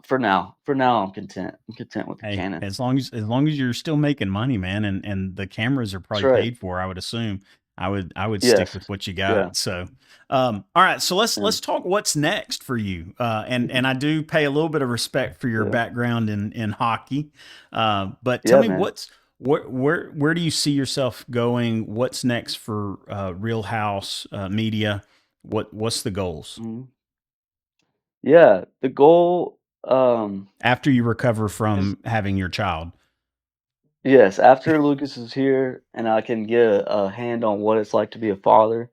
for now I'm content. I'm content with the Hey, Canon. as long as you're still making money, man, and the cameras are That's probably right. paid for, I would assume. I would stick Yes. with what you Yeah. got. So, all right. So let's And, talk what's next for you. And I do pay a little bit of respect for your yeah. background in hockey. But tell Yeah, me man. where do you see yourself going? What's next for Real House Media? What's the goals Mhm. Yeah. The goal. after you recover Is from having your child? yes. After Lucas is here, and I can get a hand on what it's like to be a father,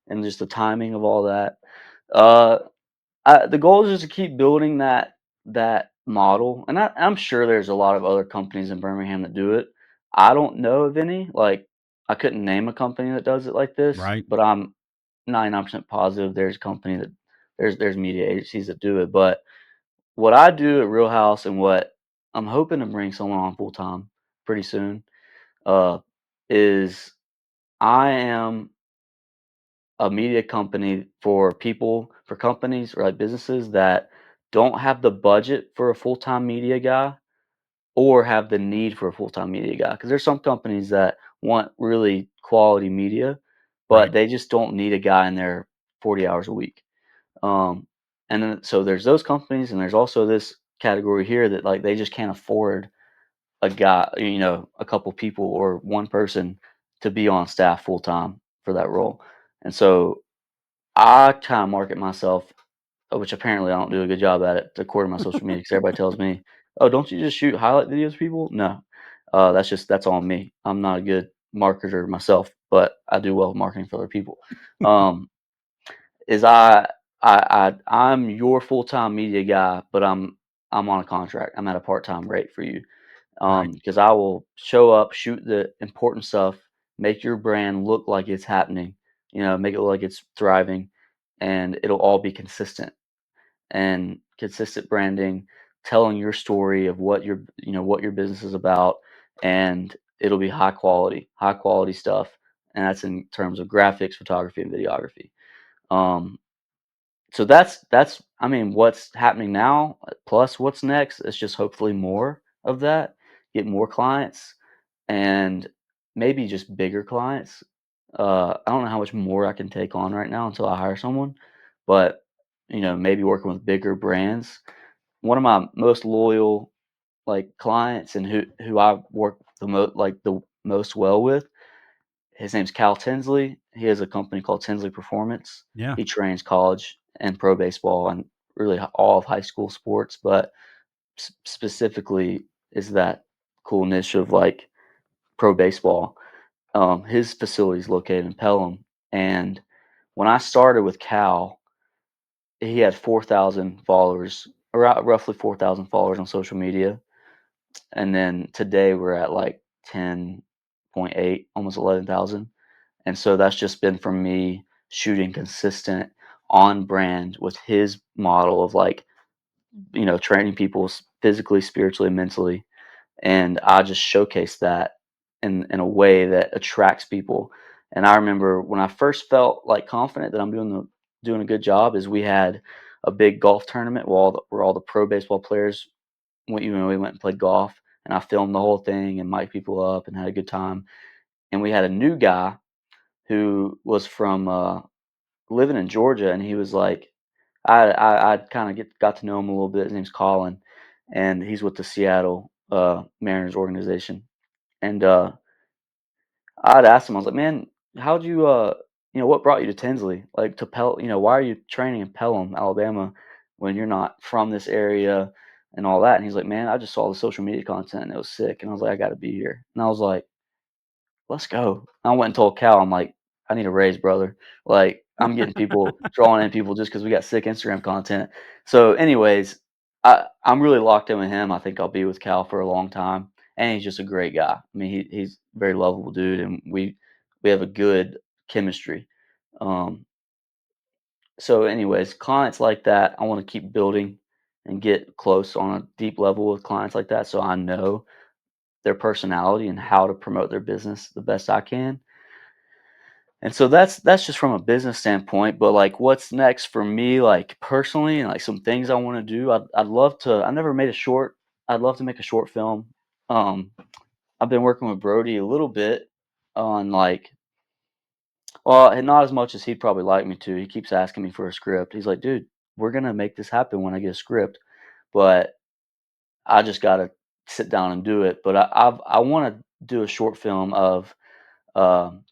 and just the timing of all that. Uh, the goal is just to keep building that model, and I'm sure there's a lot of other companies in Birmingham that do it. I don't know of any. Like, I couldn't name a company that does it like this, Right. but I'm 99% positive there's a company that there's media agencies that do it. But what I do at Real House and what I'm hoping to bring someone on full time pretty soon, uh, is I am a media company for people, for companies or like businesses that don't have the budget for a full time media guy or have the need for a full time media guy. Because there's some companies that want really quality media, but Right. they just don't need a guy in there 40 hours a week. Um, and then so there's those companies, and there's also this category here that like they just can't afford a guy, a couple people or one person to be on staff full time for that role. And so I kind of market myself, which apparently I don't do a good job at it according to my social media, because everybody tells me, "Oh, don't you just shoot highlight videos for people?" No, that's on me. I'm not a good marketer myself, but I do well marketing for other people. Um, is I'm your full time media guy, but I'm on a contract. I'm at a part time rate for you, Right. because I will show up, shoot the important stuff, make your brand look like it's happening, make it look like it's thriving, and it'll all be consistent and consistent branding, telling your story of what your business is about, and it'll be high quality stuff, and that's in terms of graphics, photography, and videography. Um, so that's I mean, what's happening now, plus what's next is just hopefully more of that, get more clients, and maybe just bigger clients. I don't know how much more I can take on right now until I hire someone, but maybe working with bigger brands. One of my most loyal like clients and who I work the most well with, his name's Cal Tinsley. He has a company called Tinsley Performance. Yeah. He trains college and pro baseball and really all of high school sports, but specifically is that cool niche of like pro baseball. His facility is located in Pelham, and when I started with Cal, he had 4,000 followers, around roughly 4,000 followers on social media, and then today we're at like 10.8, almost 11,000. And so that's just been from me shooting consistent on brand with his model of like, training people physically, spiritually, mentally. And I just showcase that in a way that attracts people. And I remember when I first felt like confident that I'm doing a good job is we had a big golf tournament where all the pro baseball players we went and played golf, and I filmed the whole thing and mic'd people up and had a good time. And we had a new guy who was from living in Georgia, and he was like, I kind of got to know him a little bit. His name's Colin, and he's with the Seattle Mariners organization. And I'd asked him, I was like, man, how'd you what brought you to Tinsley, like to why are you training in Pelham, Alabama, when you're not from this area and all that? And he's like, man, I just saw the social media content and it was sick, and I was like, I got to be here. And I was like, let's go. I went and told Cal, I'm like, I need a raise, brother. Like, I'm getting people, drawing in people just because we got sick Instagram content. So, anyways, I'm really locked in with him. I think I'll be with Cal for a long time. And he's just a great guy. I mean, he's a very lovable dude, and we have a good chemistry. Um, so, anyways, clients like that, I want to keep building and get close on a deep level with clients like that, so I know their personality and how to promote their business the best I can. And so that's just from a business standpoint, but, like, what's next for me, like, personally and, like, some things I wanna do, I'd love to. I never made a short. I'd love to make a short film. Um, I've been working with Brody a little bit on, like, well, and not as much as he'd probably like me to. He keeps asking me for a script. He's like, "Dude, we're gonna make this happen when I get a script, but I just gotta sit down and do it." But I wanna do a short film of, um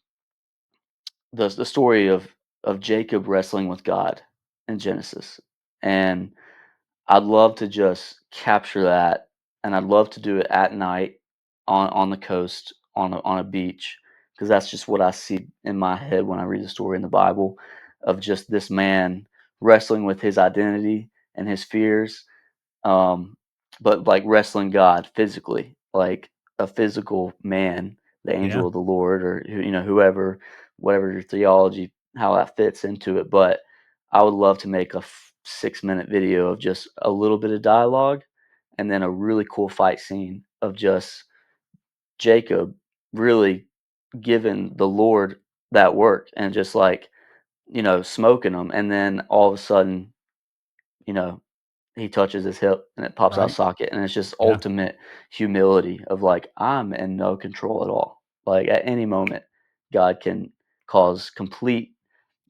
the story of Jacob wrestling with God in Genesis, and I'd love to just capture that, and I'd love to do it at night on the coast on a beach because that's just what I see in my head when I read the story in the Bible of just this man wrestling with his identity and his fears, um, but like wrestling God physically, like a physical man, the Yeah. angel of the Lord, or whoever, whatever your theology, how that fits into it. But I would love to make a 6-minute video of just a little bit of dialogue, and then a really cool fight scene of just Jacob really giving the Lord that work and just like smoking them, and then all of a sudden, you know, he touches his hip and it pops out Right. socket, and it's just Yeah. ultimate humility of like, I'm in no control at all. Like at any moment, God can cause complete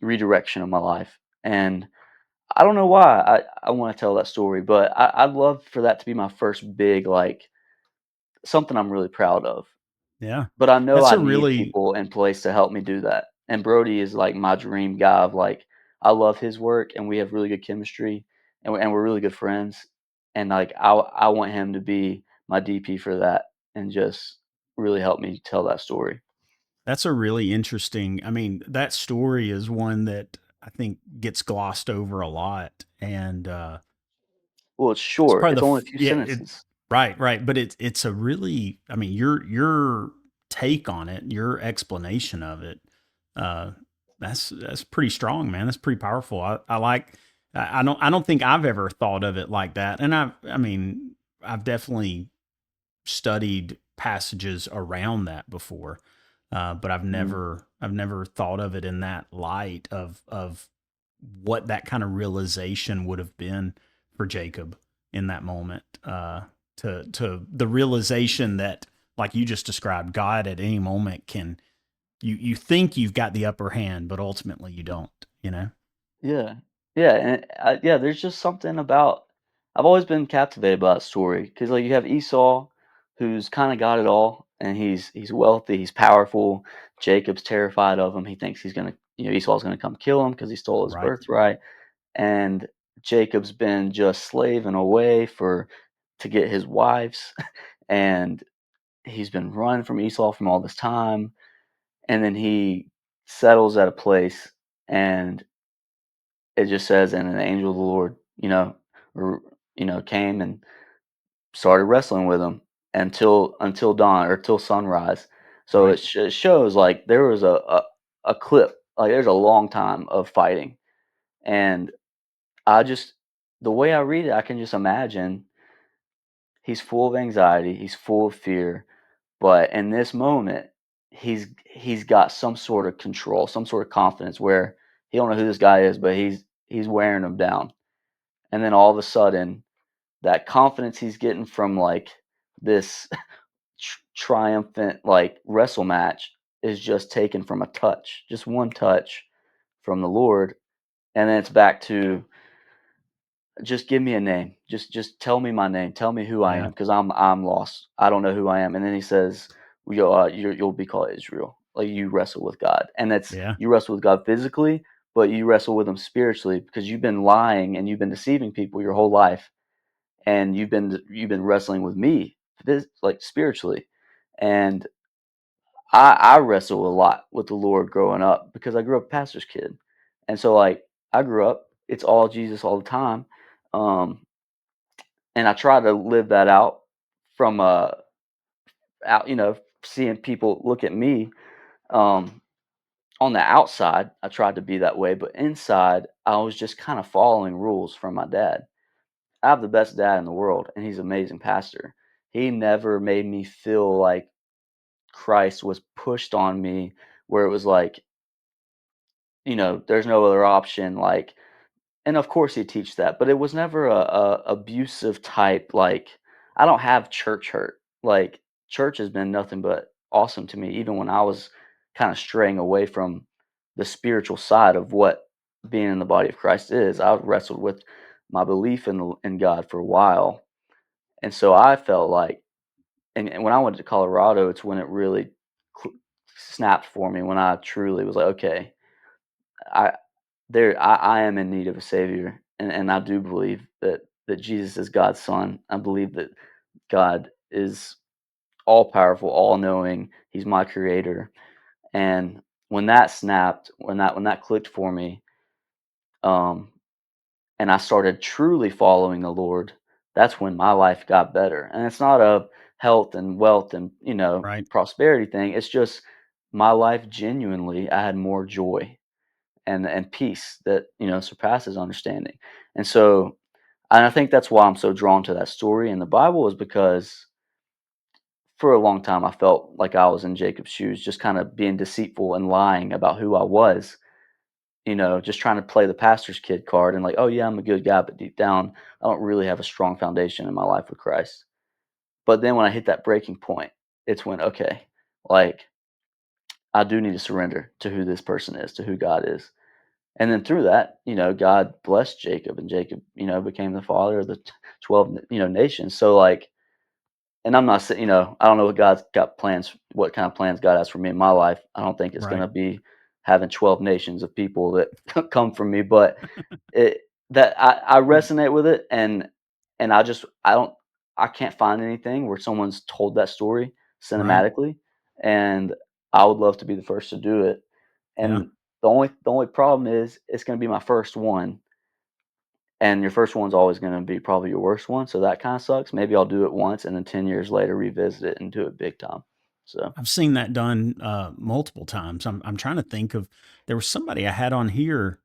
redirection of my life. And I don't know why I want to tell that story, but I'd love for that to be my first big, like, something I'm really proud of. Yeah. But I know That's I a need really people in place to help me do that. And Brody is like my dream guy of like, I love his work and we have really good chemistry, and we're really good friends. And like I want him to be my DP for that and just really help me tell that story. that's a really interesting, I mean, that story is one that I think gets glossed over a lot, and, Well, it's it's short. probably It's the only f a few yeah, it sentences. right, right, but it's a really, I mean, your take on it, your explanation of it, uh, that's pretty strong, man. That's pretty powerful. I like, I don't think I've ever thought of it like that, and I mean, I've definitely studied passages around that before, but Mm. I've never thought of it in that light of what that kind of realization would have been for Jacob in that moment. To the realization that, like you just described, God at any moment can, you think you've got the upper hand, but ultimately you don't. You know. Yeah. Yeah, and yeah, there's just something about, I've always been captivated by that story because like you have Esau, who's kind of got it all, and he's wealthy, he's powerful. Jacob's terrified of him. He thinks he's gonna, Esau's gonna come kill him because he stole his Right. birthright. And Jacob's been just slaving away for to get his wives, and he's been running from Esau from all this time, and then he settles at a place, and it just says, "And an angel of the Lord, r came and started wrestling with him until dawn or till sunrise." So Right. it shows, like, there was a clip, like, there's a long time of fighting, and I just the way I read it, I can just imagine he's full of anxiety, he's full of fear, but in this moment, he's got some sort of control, some sort of confidence where he don't know who this guy is, but he's wearing him down. And then all of a sudden, that confidence he's getting from like this triumphant like wrestle match is just taken from a touch, just one touch from the Lord, and then it's back to, just give me a name, just tell me my name, tell me who I Yeah. am, because I'm lost, I don't know who I am. And then he says, you'll be called Israel, like you wrestle with God, and that's, Yeah. you wrestle with God physically, but you wrestle with him spiritually because you've been lying and you've been deceiving people your whole life, and you've been wrestling with me, like spiritually. And I wrestle a lot with the Lord growing up because I grew up a pastor's kid, and so like I grew up, it's all Jesus all the time, um, and I try to live that out from out, seeing people look at me, um, on the outside. I tried to be that way, but inside I was just kind of following rules from my dad. I have the best dad in the world, and he's an amazing pastor. He never made me feel like Christ was pushed on me, where it was like, there's no other option. Like, and of course he teach that, but it was never a abusive type. Like, I don't have church hurt. Like, church has been nothing but awesome to me, even when I was kind of straying away from the spiritual side of what being in the body of Christ is. I wrestled with my belief in God for a while, and so I felt like, and when I went to Colorado, it's when it really cl- snapped for me. When I truly was like, okay, I I am in need of a savior, and I do believe that Jesus is God's son. I believe that God is all powerful, all knowing. He's my creator, And when that snapped, when that clicked for me, um, and I started truly following the Lord, that's when my life got better. And it's not a health and wealth and, Right. prosperity thing. It's just my life genuinely, I had more joy and peace that, surpasses understanding. And so, and I think that's why I'm so drawn to that story in the Bible, is because for a long time I felt like I was in Jacob's shoes, just kind of being deceitful and lying about who I was, just trying to play the pastor's kid card and like, oh yeah, I'm a good guy, but deep down, I don't really have a strong foundation in my life with Christ. But then when I hit that breaking point, it's when, okay, like I do need to surrender to who this person is, to who God is. And then through that, God blessed Jacob, and Jacob, became the father of the 12, nations. So like, and I'm not saying, I don't know what God's got plans, what kind of plans God has for me in my life. I don't think it's going Right. to be having 12 nations of people that come from me, but it that I resonate with it, and I can't find anything where someone's told that story Right. cinematically, and I would love to be the first to do it. Yeah. And the only problem is it's gonna be my first one, and your first one's always gonna be probably your worst one, so that kinda sucks. Maybe I'll do it once and then 10 years later revisit it and do it big time. So, I've seen that done multiple times. I'm trying to think of, there was somebody I had on here.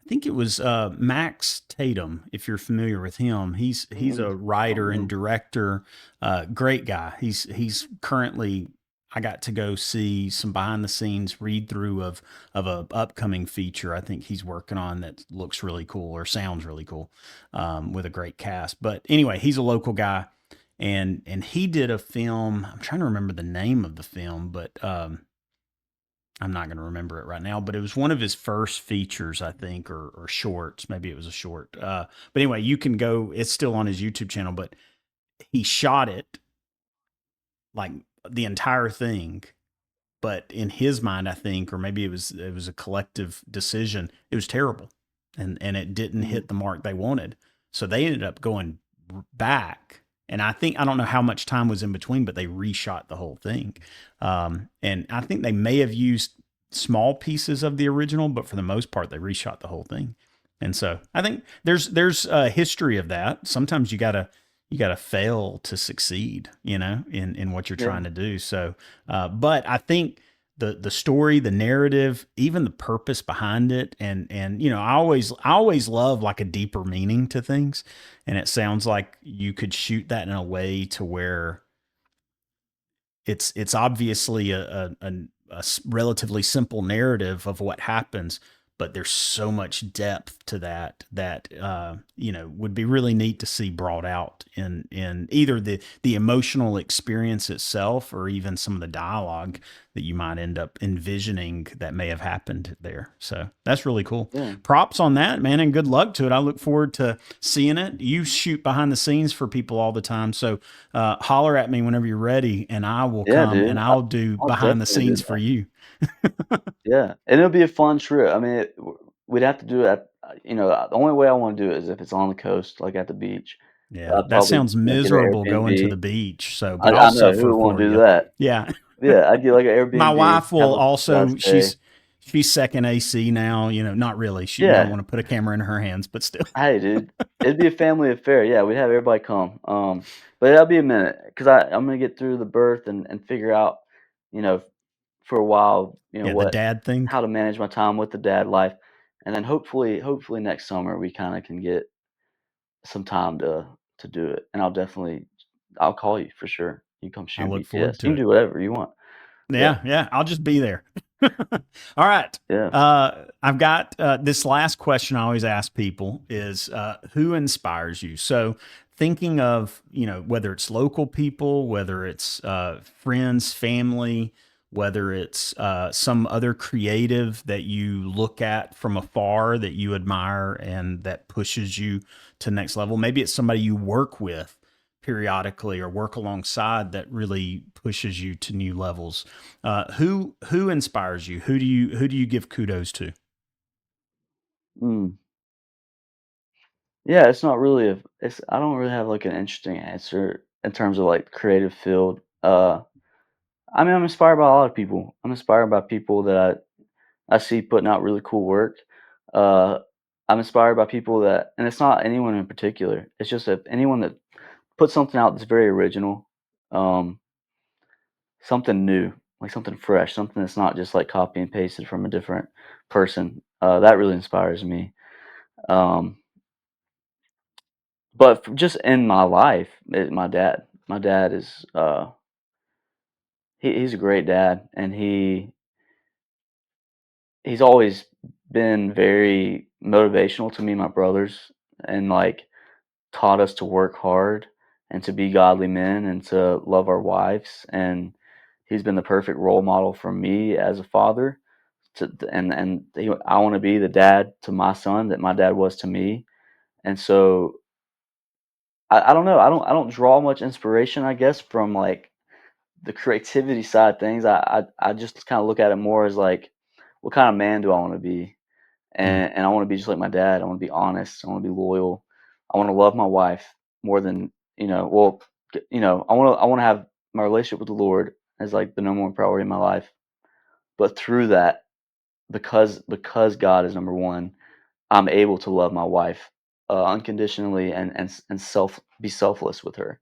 I think it was Max Tatum, if you're familiar with him. He's a I don't writer and know. director, great guy. He's currently, I got to go see some behind the scenes read through of a upcoming feature I think he's working on that looks really cool or sounds really cool, with a great cast. But anyway, he's a local guy, and he did a film. I'm trying to remember the name of the film, but I'm not going to remember it right now, but it was one of his first features, I think, or shorts. Maybe it was a short. But anyway, you can go. It's still on his YouTube channel, but he shot it like the entire thing. But in his mind, I think, or maybe it was a collective decision. It was terrible, and it didn't Mhm. hit the mark they wanted. So they ended up going back, and I don't know how much time was in between, but they reshot the whole thing. And I think they may have used small pieces of the original, but for the most part, they reshot the whole thing. And so I think there's a history of that. Sometimes you gotta fail to succeed, in what you're Yeah, trying to do. So, but I think the story, the narrative, even the purpose behind it, and I always love like a deeper meaning to things, and it sounds like you could shoot that in a way to where it's obviously a relatively simple narrative of what happens, but there's so much depth to that would be really neat to see brought out in either the emotional experience itself or even some of the dialogue that you might end up envisioning that may have happened there. So that's really cool. yeah, Props on that, man, and good luck to it. I look forward to seeing it. You shoot behind the scenes for people all the time, so holler at me whenever you're ready, and I will yeah, come dude. and I'll do I'll behind the definitely do scenes for that. you. Yeah, and it'll be a fun trip. I mean, we'd have to do it at, the only way I wanna do it is if it's on the coast, like at the beach. Yeah, I'd that probably, sounds get an miserable going to Airbnb. the beach. So, but I'll I know, who suffer would wanna for do you. that? Yeah. Yeah, I'd get like an My Airbnb, wife have will a place also, I'd stay. she's second AC now, not really. I don't Yeah. want to put a camera in her hands, but still. Hey, dude, it'd be a family affair. Yeah, we'd have everybody come. But that'll be a minute because I'm gonna get through the birth and figure out, you know, for a while, Yeah, the what dad thing. how to manage my time with the dad life, and then hopefully next summer we kind of can get some time to do it. And I'll call you for sure. You come I shoot look GPS. forward You to can it. do whatever you want. Yeah, Yeah, yeah, I'll just be there. All right. yeah. I've got this last question I always ask people is who inspires you? So, thinking of, whether it's local people, whether it's friends, family, whether it's some other creative that you look at from afar that you admire and that pushes you to next level. Maybe it's somebody you work with periodically or work alongside that really pushes you to new levels. Who inspires you? Who do you give kudos to? Mm. Yeah, it's not really a. It's I don't really have like an interesting answer in terms of like creative field. I mean, I'm inspired by a lot of people. I'm inspired by people that I see putting out really cool work. Uh, I'm inspired by people that, and it's not anyone in particular. It's just that anyone that puts something out that's very original, um, something new, like something fresh, something that's not just like copy and pasted from a different person. That really inspires me. Um, but just in my life, my dad. My dad is he's a great dad, and he's always been very motivational to me and my brothers, and like taught us to work hard and to be godly men and to love our wives. And he's been the perfect role model for me as a father. I want to be the dad to my son that my dad was to me. And so I don't know. I don't draw much inspiration, I guess, from like the creativity side of things. I just kind of look at it more as like, what kind of man do I want to be? Yeah. And I want to be just like my dad. I want to be honest. I want to be loyal. I want to love my wife more than Well, I want to have my relationship with the Lord as like the number one priority in my life. But through that, because God is number one, I'm able to love my wife unconditionally and be selfless with her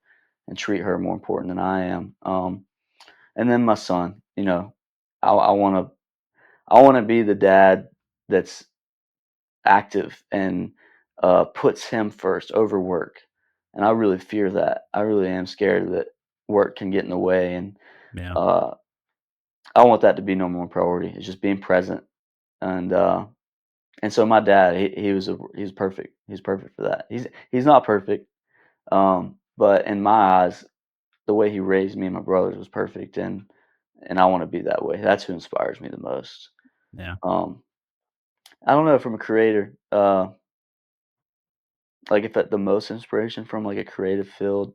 and treat her more important than I am. And then my son, I want to be the dad that's active and puts him first over work. And I really fear that. I really am scared that work can get in the way, and Yeah. uh, I want that to be number one priority. It's just being present, and so my dad, he was perfect. He's perfect for that. He's not perfect, but in my eyes, the way he raised me and my brothers was perfect, and I want to be that way. That's who inspires me the most. Yeah. Um, I don't know, from a creator. Like, if at the most inspiration from, like, a creative field,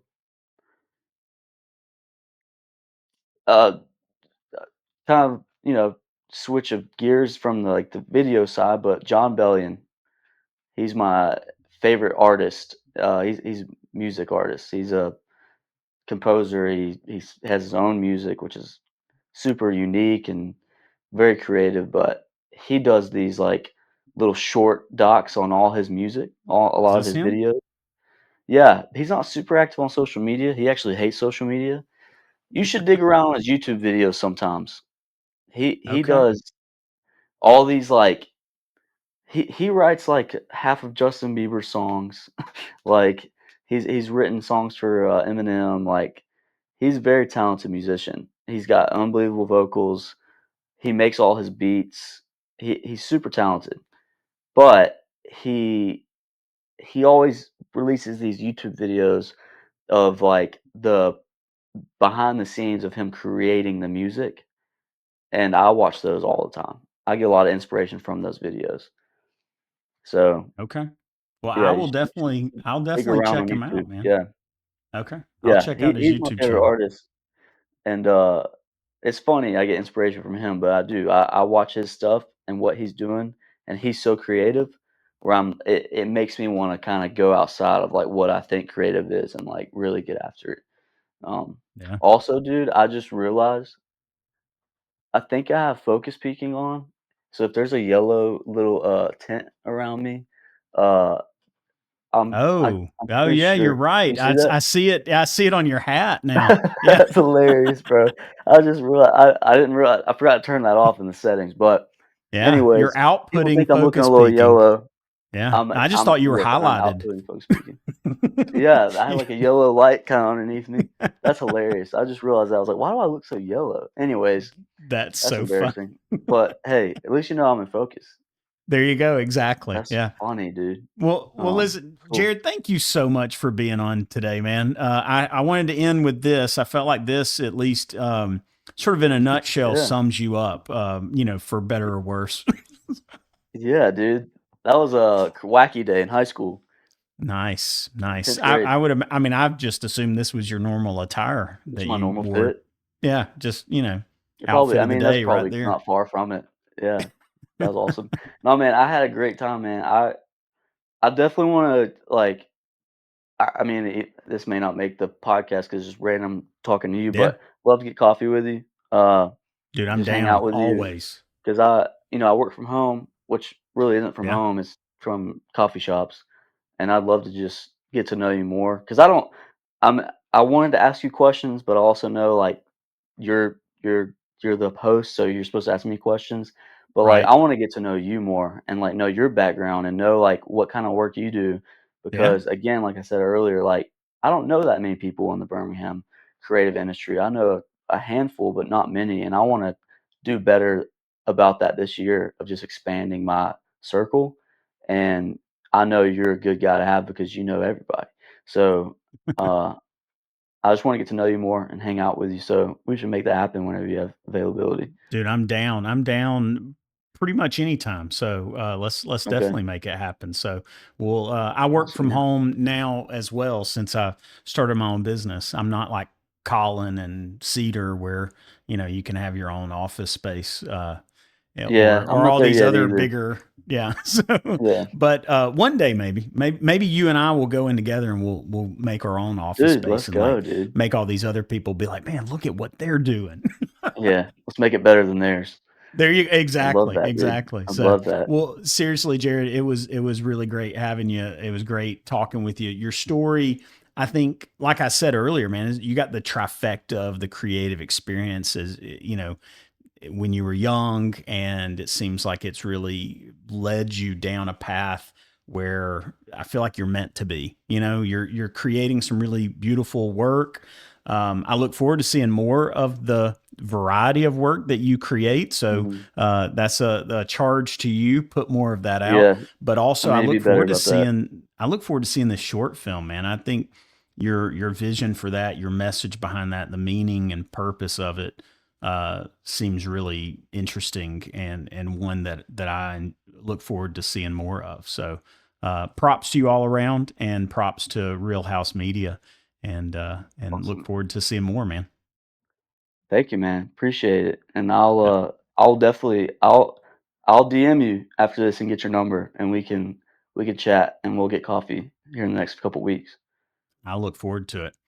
uh, kind of, switch of gears from the video side, but John Bellion, he's my favorite artist. He's a music artist. He's a composer. He has his own music, which is super unique and very creative, but he does these, like, little short docs on all his music, a Is lot of this his him? videos. Yeah, he's not super active on social media. He actually hates social media. You should dig around on his YouTube videos sometimes. He Okay. does all these, like he writes, like, half of Justin Bieber's songs. Like, he's written songs for, Eminem, like, he's a very talented musician. He's got unbelievable vocals. He makes all his beats. He's super talented, but he always releases these YouTube videos of, like, the behind the scenes of him creating the music. And I watch those all the time. I get a lot of inspiration from those videos. So, Okay. Well, yeah, you should I'll dig definitely around on check him YouTube. out, man. Yeah. Okay. I'll Yeah, check out his he's my YouTube favorite channel. artist, and, it's funny, I get inspiration from him, but I do. I watch his stuff and what he's doing, and he's so creative where it makes me wanna kinda go outside of, like, what I think creative is and, like, really get after it. Um, Yeah. Also, dude, I just realized I think I have focus peaking on. So if there's a yellow little tent around me, uh, Oh. I'm Oh pretty yeah, you're sure. You right. see that? I see it. I see it on your hat now. Yeah. That's hilarious, bro. I just realized I didn't realize I forgot to turn that off in the settings. But Yeah. You're anyways, people outputting think I'm looking a focus little peaking. yellow. Yeah. I just thought you were Yes, I'm highlighted. outputting focus peaking. Yeah, I had Yeah. like a yellow light kind of underneath me. That's hilarious. I just realized that. I was like, why do I look so yellow? Anyways, That's that's so fun. embarrassing. But hey, at least you know I'm in focus. There you go. Exactly. That's Yeah. funny, dude. Well, listen, Cool. Jared, thank you so much for being on today, man. I wanted to end with this. I felt like this, at least, sort of in a nutshell, Yeah. sums you up, for better or worse. Yeah, dude. That was a wacky day in high school, Nice, nice. 10th grade. I mean, I've just assumed this was your normal attire It's that my you normal wore. fit. Yeah, just, It probably outfit I of the mean, that's day right probably there. not far from it. Yeah. That was awesome. No, man, I had a great time, man. I definitely wanna, like I mean, this may not make the podcast because it's just random talking to you, Yeah. but love to get coffee with you. Uh, Dude, I'm just hang out down with you always. because I work from home, which really isn't from Yeah. home. It's from coffee shops, and I'd love to just get to know you more because I don't. I'm. I wanted to ask you questions, but I also know like you're you're you're the host, so you're supposed to ask me questions. But like Right. I want to get to know you more and like know your background and know like what kind of work you do Yeah. because again, like I said earlier, like I don't know that many people in the Birmingham creative industry. I know a handful, but not many, and I want to do better about that this year of just expanding my circle. And I know you're a good guy to have because you know everybody. So uh, I just want to get to know you more and hang out with you. So we should make that happen whenever you have availability. Dude, I'm down. I'm down pretty much anytime. So let's Okay. definitely make it happen. So I work Awesome, from man. home now as well since I started my own business. I'm not like Colin and Cedar where you can have your own office space. Yeah, Yeah, I'm or not all there these yet other either. bigger, yeah. So, Yeah. but one day maybe you and I will go in together and we'll make our own office Dude, space let's and like go, dude. make all these other people be like, man, look at what they're doing. Yeah. Let's make it better than theirs. There you I love exactly, that, dude. exactly. I So, love that. well, seriously, Jared, it was really great having you. It was great talking with you. Your story, I think, like I said earlier, man, you got the trifecta of the creative experiences. When you were young, and it seems like it's really led you down a path where I feel like you're meant to be. You're creating some really beautiful work. I look forward to seeing more of the variety of work that you create. So Mhm. that's a charge to you. Put more of that out. Yeah, But I also, need to be better about that. I look forward to seeing this short film, man. I think your vision for that, your message behind that, the meaning and purpose of it seems really interesting and one that I look forward to seeing more of. So props to you all around, and props to ReelHouse Media, and look Awesome. forward to seeing more, man. Thank you, man. Appreciate it. And Yeah, I'll definitely I'll DM you after this and get your number and we can chat and we'll get coffee here in the next couple weeks. I look forward to it.